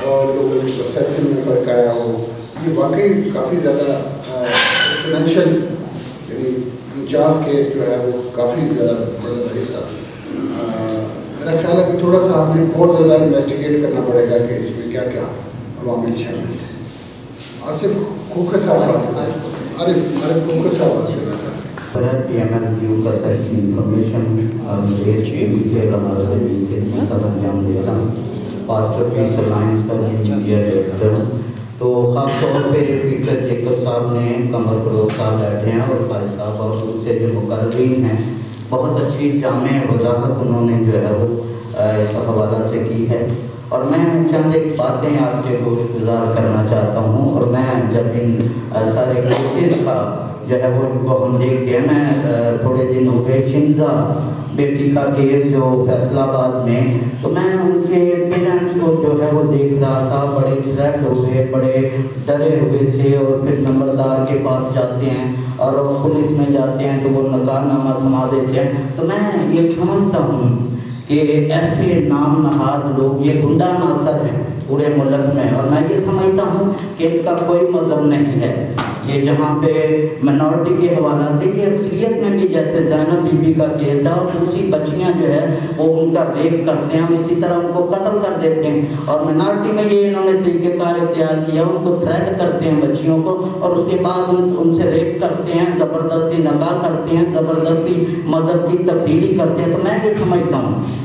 اور لوگوں کی پرسیپشن میں فرق آیا ہو. یہ واقعی کافی زیادہ ایکسپونینشیل یعنی 50 کیس جو ہے وہ کافی زیادہ بڑا رہا تھا. میرا خیال ہے کہ تھوڑا سا ہمیں اور زیادہ انویسٹیگیٹ کرنا پڑے گا کہ اس میں کیا کیا عوامل شامل تھے. آصف کھوکھر صاحب عارف کھوکھر صاحب بات کرنا چاہتے ہیں. پی ایم ایل کیو کا سچ انفارمیشن دیش کے لحاظ سے بھی خدمت انجام دے رہا ہوں. پاسٹر پیس الائنس کا بھی میڈیا ڈائریکٹر ہوں. تو خاص طور پہ پیٹر جیکب صاحب نے, قمر فروغ صاحب بیٹھے ہیں اور فائز صاحب اور دوسرے جو مقررین ہیں, بہت اچھی جامع وضاحت انہوں نے جو ہے وہ اس حوالہ سے کی ہے. اور میں چند ایک باتیں آپ کے گوش گزار کرنا چاہتا ہوں. اور میں جب ان سارے کیسز کا جو ہے وہ ان کو ہم دیکھتے ہیں, میں تھوڑے دن ہوئے شنزا بیٹی کا کیس جو فیصل آباد میں, تو میں ان کے پیرنٹس کو جو ہے وہ دیکھ رہا تھا, بڑے تھریٹ ہوئے, بڑے ڈرے ہوئے سے, اور پھر نمبردار کے پاس جاتے ہیں اور پولیس میں جاتے ہیں تو وہ نکاح نامہ سنا دیتے ہیں. تو میں یہ سمجھتا ہوں کہ ایسے نام نہاد لوگ یہ گنڈا ناصر ہیں پورے ملک میں, اور میں یہ سمجھتا ہوں کہ ان کا کوئی مذہب نہیں ہے. یہ جہاں پہ منورٹی کے حوالہ سے یہ اکثریت میں بھی جیسے زینب بی بی کا کیس ہے, اور دوسری بچیاں جو ہے وہ ان کا ریپ کرتے ہیں, اسی طرح ان کو قتل کر دیتے ہیں. اور منورٹی میں یہ انہوں نے طریقہ کار اختیار کیا, ان کو تھریٹ کرتے ہیں بچیوں کو, اور اس کے بعد ان سے ریپ کرتے ہیں, زبردستی نکاح کرتے ہیں, زبردستی مذہب کی تبدیلی کرتے ہیں. تو میں یہ سمجھتا ہوں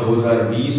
2020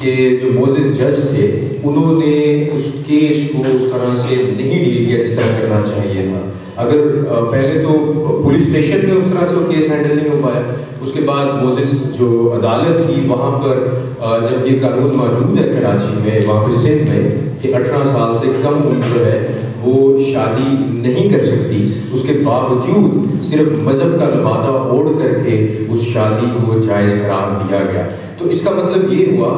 کہ جو موزز جج تھے انہوں نے اس کیس کو اس طرح سے نہیں ڈیل کیا جس طرح کرنا چاہیے تھا. اگر پہلے تو پولیس اسٹیشن میں اس طرح سے وہ کیس ہینڈل نہیں ہو پایا, اس کے بعد موزز جو عدالت تھی وہاں پر جب یہ قانون موجود ہے کراچی میں, وہاں پہ سندھ میں, کہ 18 سال سے کم عمر جو ہے وہ شادی نہیں کر سکتی, اس کے باوجود صرف مذہب کا لبادہ اوڑھ کر کے اس شادی کو جائز قرار دیا گیا. تو اس کا مطلب یہ ہوا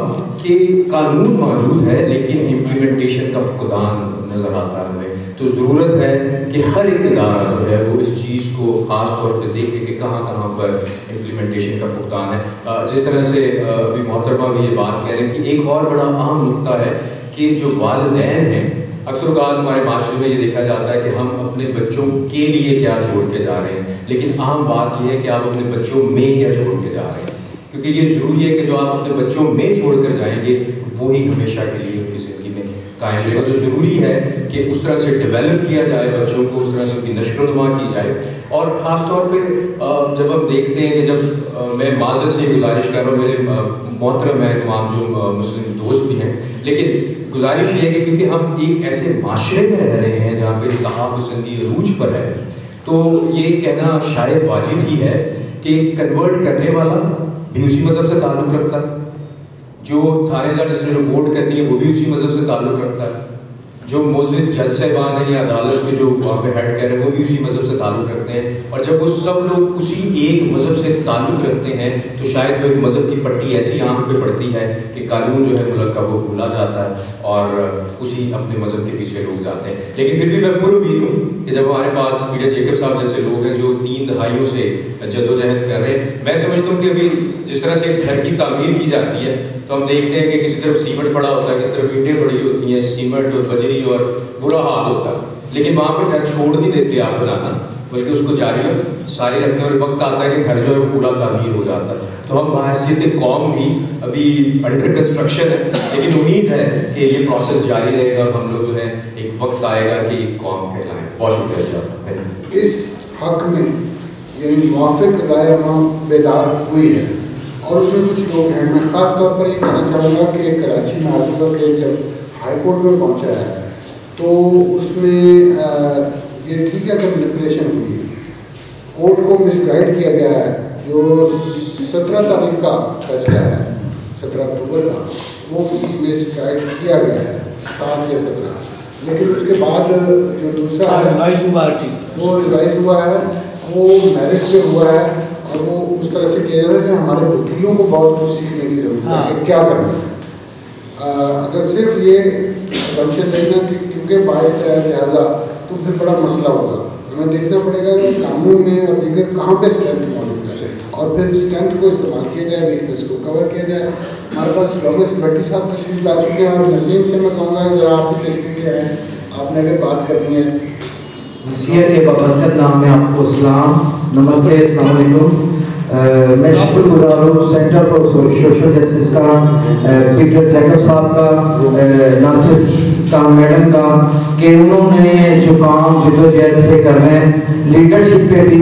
کہ قانون موجود ہے لیکن امپلیمنٹیشن کا فقدان نظر آتا ہے ہمیں. تو ضرورت ہے کہ ہر ایک ادارہ جو ہے وہ اس چیز کو خاص طور پہ دیکھے کہ کہاں کہاں پر امپلیمنٹیشن کا فقدان ہے. جس طرح سے ابھی محترمہ بھی یہ بات کہہ رہے ہیں کہ ایک اور بڑا اہم نقطہ ہے کہ جو والدین ہیں, اکثر اوقات ہمارے معاشرے میں یہ دیکھا جاتا ہے کہ ہم اپنے بچوں کے لیے کیا چھوڑ کے جا رہے ہیں, لیکن اہم بات یہ ہے کہ آپ اپنے بچوں میں کیا چھوڑ کے جا رہے ہیں, کیونکہ یہ ضروری ہے کہ جو آپ اپنے بچوں میں چھوڑ کر جائیں گے وہی ہمیشہ کے لیے ان کی زندگی میں قائم رہے گا. تو ضروری ہے کہ اس طرح سے ڈیولپ کیا جائے بچوں کو, اس طرح سے ان کی نشو و نما کی جائے. اور خاص طور پہ جب ہم دیکھتے ہیں کہ جب میں معذرت سے گزارش کر رہا ہوں, میرے محترم ہیں تمام جو مسلم دوست بھی ہیں, لیکن گزارش یہ ہے کہ کیونکہ ہم ایک ایسے معاشرے میں رہ رہے ہیں جہاں پہ انتہا پسندی عروج پر ہے, تو یہ کہنا شاید واجب ہی ہے کہ کنورٹ کرنے والا بھی اسی مذہب سے تعلق رکھتا ہے, جو تھانے دار جس نے رپورٹ کرنی ہے وہ بھی اسی مذہب سے تعلق رکھتا ہے, جو موزز جج صاحبان ہیں یا عدالت کے جو وہاں پہ ہیڈ کہہ رہے ہیں وہ بھی اسی مذہب سے تعلق رکھتے ہیں. اور جب وہ سب لوگ اسی ایک مذہب سے تعلق رکھتے ہیں تو شاید وہ ایک مذہب کی پٹی ایسی آنکھ پہ پڑتی ہے کہ قانون جو ہے ملک کا وہ بھولا جاتا ہے اور اسی اپنے مذہب کے پیچھے لوگ جاتے ہیں. لیکن پھر بھی میں پر امید ہوں کہ جب ہمارے پاس پیٹر جیکب صاحب جیسے لوگ ہیں جو 3 دہائیوں سے جدوجہد کر رہے ہیں, میں سمجھتا ہوں کہ ابھی جس طرح سے گھر کی تعمیر کی جاتی ہے تو ہم دیکھتے ہیں کہ کسی طرف سیمنٹ پڑا ہوتا ہے, کسی طرف اینٹیں پڑی ہوتی ہیں, سیمنٹ اور بجری اور برا حال ہوتا ہے, لیکن وہاں پہ گھر چھوڑ نہیں دیتے آپ بنانا, بلکہ اس کو جاری اور ساری رکھتے ہیں, اور وقت آتا ہے کہ گھر جو ہے وہ پورا تعمیر ہو جاتا ہے. تو ہم بحیثیت قوم بھی ابھی انڈر کنسٹرکشن ہے, لیکن امید ہے کہ یہ پروسیس جاری رہے گا اور ہم لوگ جو ہے ایک وقت آئے گا کہ ایک قوم کہلائیں. بہت شکریہ صاحب. اس حق میں یعنی موافق رائے عوام بیدار ہوئی ہے اور اس میں کچھ لوگ ہیں. میں خاص طور پر یہ کہنا چاہوں گا کہ کراچی میں آج کا کیس جب ہائی کورٹ میں پہنچا ہے تو اس میں یہ ٹھیک ہے کہ مینیپولیشن ہوئی ہے, کورٹ کو مس گائڈ کیا گیا ہے. جو 17 تاریخ کا فیصلہ ہے 17 اکتوبر کا وہ مس گائڈ کیا گیا ہے 7 یا 17, لیکن اس کے بعد جو دوسرا ہے وہ ریوائز ہوا ہے, وہ میرٹ پہ ہوا ہے اور وہ اس طرح سے کیا جاتا ہے کہ ہمارے وکیلوں کو بہت کچھ سیکھنے کی ضرورت ہے کہ کیا کرنا ہے. اگر صرف یہ اسمپشن دینا کہ کیونکہ باعث ہے لہٰذا تو پھر بڑا مسئلہ ہوگا. ہمیں دیکھنا پڑے گا کہ قانون میں اور دیگر کہاں پہ اسٹرینتھ موجود ہے اور پھر اسٹرینتھ کو استعمال کیا جائے, ویکنیس کو کور کیا جائے. ہمارے پاس رمیش بھٹی صاحب تشریف لا چکے ہیں اور نسیم سے میں کہوں گا ذرا آپ کی تشریف لے آئیں, آپ نے اگر بات کرنی ہے. مسیح کے بابرکت نام میں آپ کو اسلام, نمستے, السلام علیکم. میں شکر گزار ہوں سینٹر فار سوشل جسٹس کا, پیٹر جیکب صاحب کا, ناصر کا, میڈم کا, کہ انہوں نے جو کام جدوجہد سے کر رہے ہیں لیڈرشپ پہ بھی.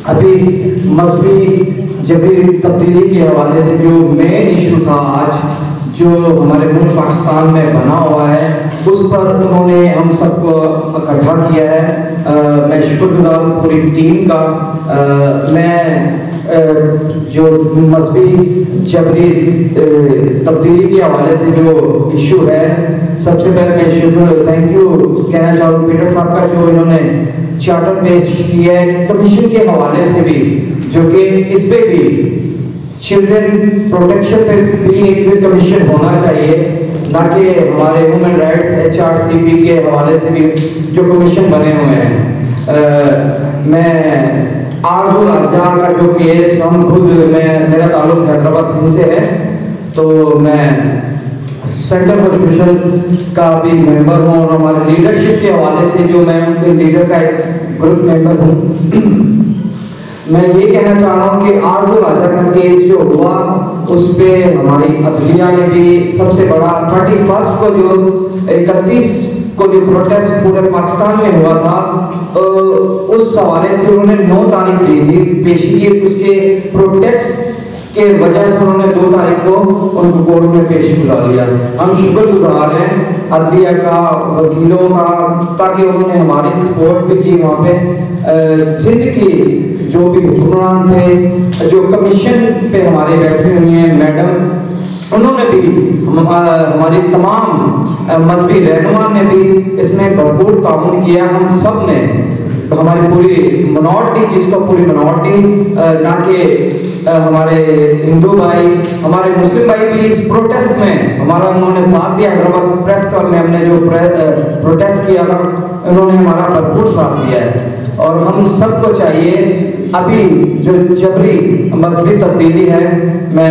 ابھی مذہبی جبری تبدیلی کے حوالے سے جو مین ایشو تھا آج جو ہمارے ملک پاکستان میں بنا ہوا ہے اس پر انہوں نے ہم سب کو اکٹھا کیا ہے. میں شکر گزار ہوں پوری ٹیم کا. میں جو مذہبی جبری تبدیلی کے حوالے سے جو ایشو ہے سب سے پہلے میں شکر تھینک یو کہنا چاہوں گا پیٹر صاحب کا جو انہوں نے چارٹر پیش کیا ہے کمیشن کے حوالے سے بھی, جو کہ اس پہ بھی چلڈرن پروٹیکشن پہ بھی ایک کمیشن ہونا چاہیے, نہ کہ ہمارے ہیومن رائٹس HRCP کے حوالے سے بھی جو کمیشن بنے ہوئے ہیں. میں آرزو راجہ کا جو کیس ہم خود میرا تعلق حیدرآباد سندھ سے ہے تو میں سینٹر فار سوشل کا بھی ممبر ہوں اور ہمارے لیڈرشپ کے حوالے سے جو میں ان کے لیڈر کا ایک گروپ ممبر ہوں. میں یہ کہنا چاہ رہا ہوں کہ آرزو راجہ کا کیس جو ہوا اس پہ ہماری عدلیہ نے بھی سب سے بڑا 31 کو جو 31 کو جو پروٹیسٹ پورے پاکستان میں ہوا تھا اس حوالے سے انہوں نے 9 تاریخ دی تھی پیشی کی اس کے پروٹیسٹ کے وجہ سے انہوں نے 2 تاریخ کو ان کو کورٹ میں پیش بلا لیا. ہم شکر گزار ہیں عدلیہ کا, وکیلوں کا, تاکہ انہوں نے ہماری سپورٹ بھی کی. وہاں پہ سندھ کی جو بھی حکمران تھے, جو کمیشن پہ ہمارے بیٹھے ہوئے ہیں میڈم, انہوں نے بھی, ہماری تمام مذہبی رہنما نے بھی اس میں بھرپور تعاون کیا. ہم سب نے, ہماری پوری منارٹی, جس کو پوری منارٹی نہ کہ ہمارے ہندو بھائی, ہمارے مسلم بھائی بھی اس پروٹیسٹ میں ہمارا انہوں نے ساتھ دیا. حیدرآباد پریس کلب میں ہم نے جو پروٹیسٹ کیا تھا, انہوں نے ہمارا بھرپور ساتھ دیا ہے. اور ہم سب کو چاہیے, ابھی جو جبری مذہبی تبدیلی ہے, میں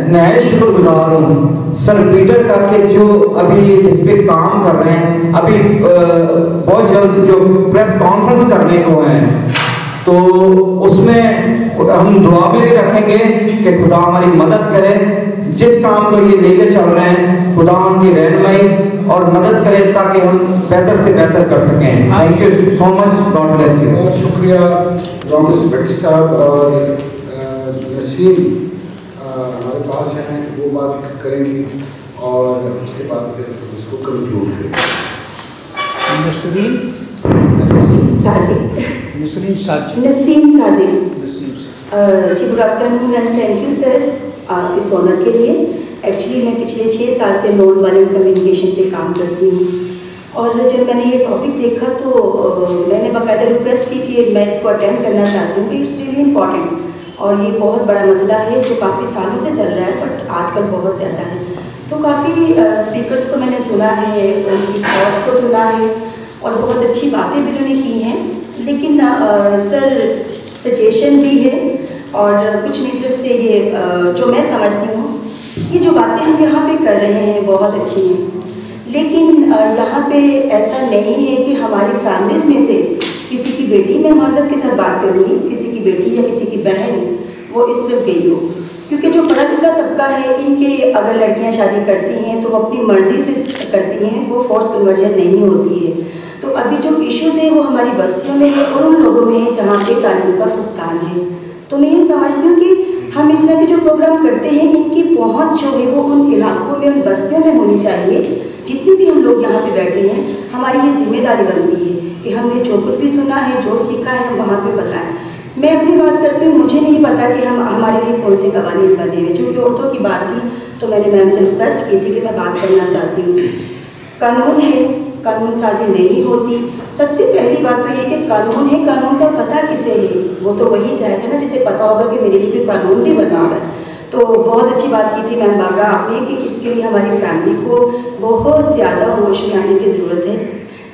نہایت شکر گزار ہوں سر پیٹر کا کہ جو ابھی جس پہ کام کر رہے ہیں, ابھی بہت جلد جو پریس کانفرنس کرنے کو ہیں, تو اس میں ہم دعا میں بھی رکھیں گے کہ خدا ہماری مدد کرے. جس کام کو یہ لے کے چل رہے ہیں, خدا ان کی رہنمائی اور مدد کرے تاکہ ہم بہتر سے بہتر کر سکیں. Thank you so much, God bless you. بہت شکریہ رامز بھٹی صاحب. اور نسیم ہمارے پاس ہیں, وہ بات کریں گی اور اس کے بعد پھر اس کو کنکلوڈ کریں گے. نسرین صادق. نسیم صادق. جی good afternoon and thank you sir اس آنر کے لیے. ایکچولی میں پچھلے 6 سال سے نان وائلنٹ کمیونیکیشن پہ کام کرتی ہوں, اور جب میں نے یہ ٹاپک دیکھا تو میں نے باقاعدہ ریکویسٹ کی کہ میں اس کو اٹینڈ کرنا چاہتی ہوں کہ اٹس ریئلی امپورٹنٹ. اور یہ بہت بڑا مسئلہ ہے جو کافی سالوں سے چل رہا ہے, بٹ آج کل بہت زیادہ ہے. تو کافی اسپیکرس کو میں نے سنا ہے, ان کی تھاٹس کو سنا ہے, اور بہت اچھی باتیں بھی انہوں نے کی ہیں. لیکن سر سجیشن بھی ہے, اور کچھ میری طرف سے یہ جو میں سمجھتی ہوں, یہ جو باتیں ہم یہاں پہ کر رہے ہیں بہت اچھی ہیں, لیکن یہاں پہ ایسا نہیں ہے کہ ہماری فیملیز میں سے کسی کی بیٹی, میں معذرت کے ساتھ بات کروں گی, کسی کی بیٹی یا کسی کی بہن وہ اس طرف گئی ہو. کیونکہ جو پڑھا لکھا طبقہ ہے, ان کے اگر لڑکیاں شادی کرتی ہیں تو وہ اپنی مرضی سے کرتی ہیں, وہ فورس کنورژن نہیں ہوتی ہے. تو ابھی جو ایشوز ہیں وہ ہماری بستیوں میں ہے اور ان لوگوں میں ہے جہاں پہ تعلیم کا فقدان ہے. تو میں یہ سمجھتی ہوں کہ ہم اس طرح کے جو پروگرام کرتے ہیں, ان کی پہنچ جو ہے وہ ان علاقوں میں, ان بستیوں میں ہونی چاہیے. جتنے بھی ہم لوگ یہاں پہ بیٹھے ہیں, ہماری یہ ذمہ داری بنتی ہے کہ ہم نے جو کچھ بھی سنا ہے, جو سیکھا ہے, ہم وہاں پہ بتائیں. میں اپنی بات کرتی ہوں, مجھے نہیں پتا کہ ہمارے لیے کون سے قوانین بنے ہوئے. چونکہ عورتوں کی بات تھی تو میں نے میم سے ریکویسٹ کی تھی کہ میں بات کرنا چاہتی ہوں. قانون ہے, قانون سازی نہیں ہوتی. سب سے پہلی بات تو یہ کہ قانون ہے, قانون کا پتہ کسے ہے, وہ تو وہی جائے گا نا جسے پتہ ہوگا کہ میرے لیے کوئی قانون بھی بنا ہوگا. تو بہت اچھی بات کی تھی میم بابرا آپ نے کہ اس کے لیے ہماری فیملی کو بہت زیادہ ہوش میں آنے کی ضرورت ہے.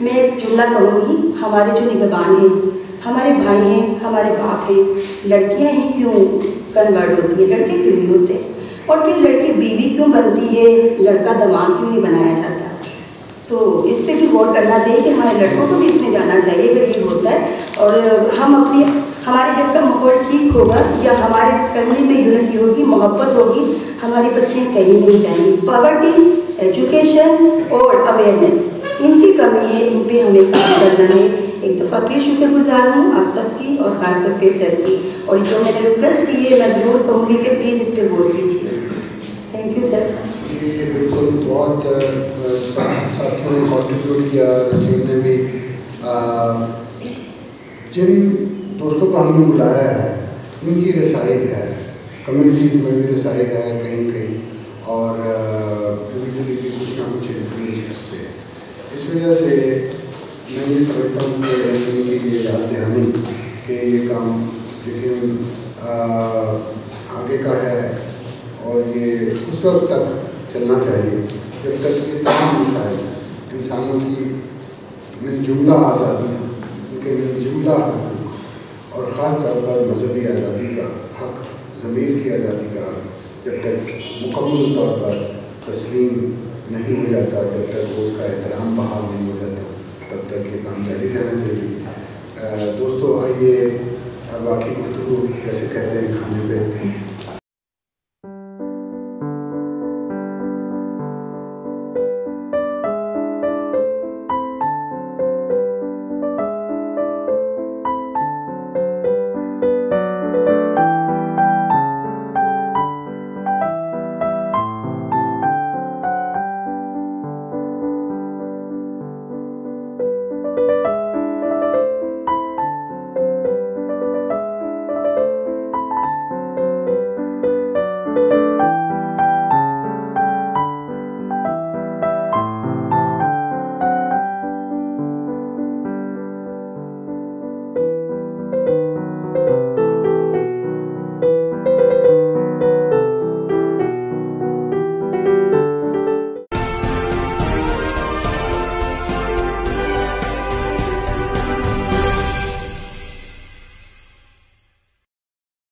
میں ایک جملہ کہوں گی, ہمارے جو نگہبان ہیں, ہمارے بھائی ہیں, ہمارے باپ ہیں, لڑکیاں ہی کیوں کنورٹ ہوتی ہیں, لڑکے کیوں نہیں ہوتے, اور پھر لڑکی بیوی کیوں بنتی ہے, لڑکا داماد کیوں نہیں بنایا جاتا. تو اس پہ بھی غور کرنا چاہیے کہ ہمارے لڑکوں کو بھی اس میں جانا چاہیے اگر یہ ہوتا ہے, اور ہم ہمارے گھر کا ماحول ٹھیک ہوگا یا ہمارے فیملی میں یونٹی ہوگی, محبت ہوگی, ہماری بچیاں کہیں نہیں جائیں گی. پاورٹی, ایجوکیشن اور اویئرنیس, ان کی کمی ہے, ان پہ ہمیں کام کرنا ہے. ایک دفعہ پھر شکر گزار ہوں آپ سب کی, اور خاص طور پہ سر کی, اور جو میں نے ریکویسٹ کی ہے میں ضرور کہوں گی کہ پلیز اس پہ غور کیجیے. تھینک یو سر. جی بالکل, بہت ساتھیوں نے کنٹریبیوٹ کیا, نسیم نے بھی. جن دوستوں کو ہم نے بلایا ہے ان کی رسائی ہے, کمیونٹیز میں بھی رسائی ہے کہیں کہیں, اور انڈیویجولی بھی کچھ نہ کچھ انفلوئنس کرتے ہیں. اس وجہ سے میں یہ سمجھتا ہوں کہ نسیم کی یہ یاد دہانی کہ یہ کام لیکن آگے کا ہے, اور یہ اس وقت تک چلنا چاہیے جب تک یہ تمام مسائل انسانوں کی مل جملہ آزادی, ان کے مل جملہ حقوق, اور خاص طور پر مذہبی آزادی کا حق, ضمیر کی آزادی کا حق جب تک مکمل طور پر تسلیم نہیں ہو جاتا, جب تک اس کا احترام بحال نہیں ہو جاتا, تب تک یہ کام جاری رہنا چاہیے. دوستو آئیے باقی گفتگو جیسے کہتے ہیں کھانے پہ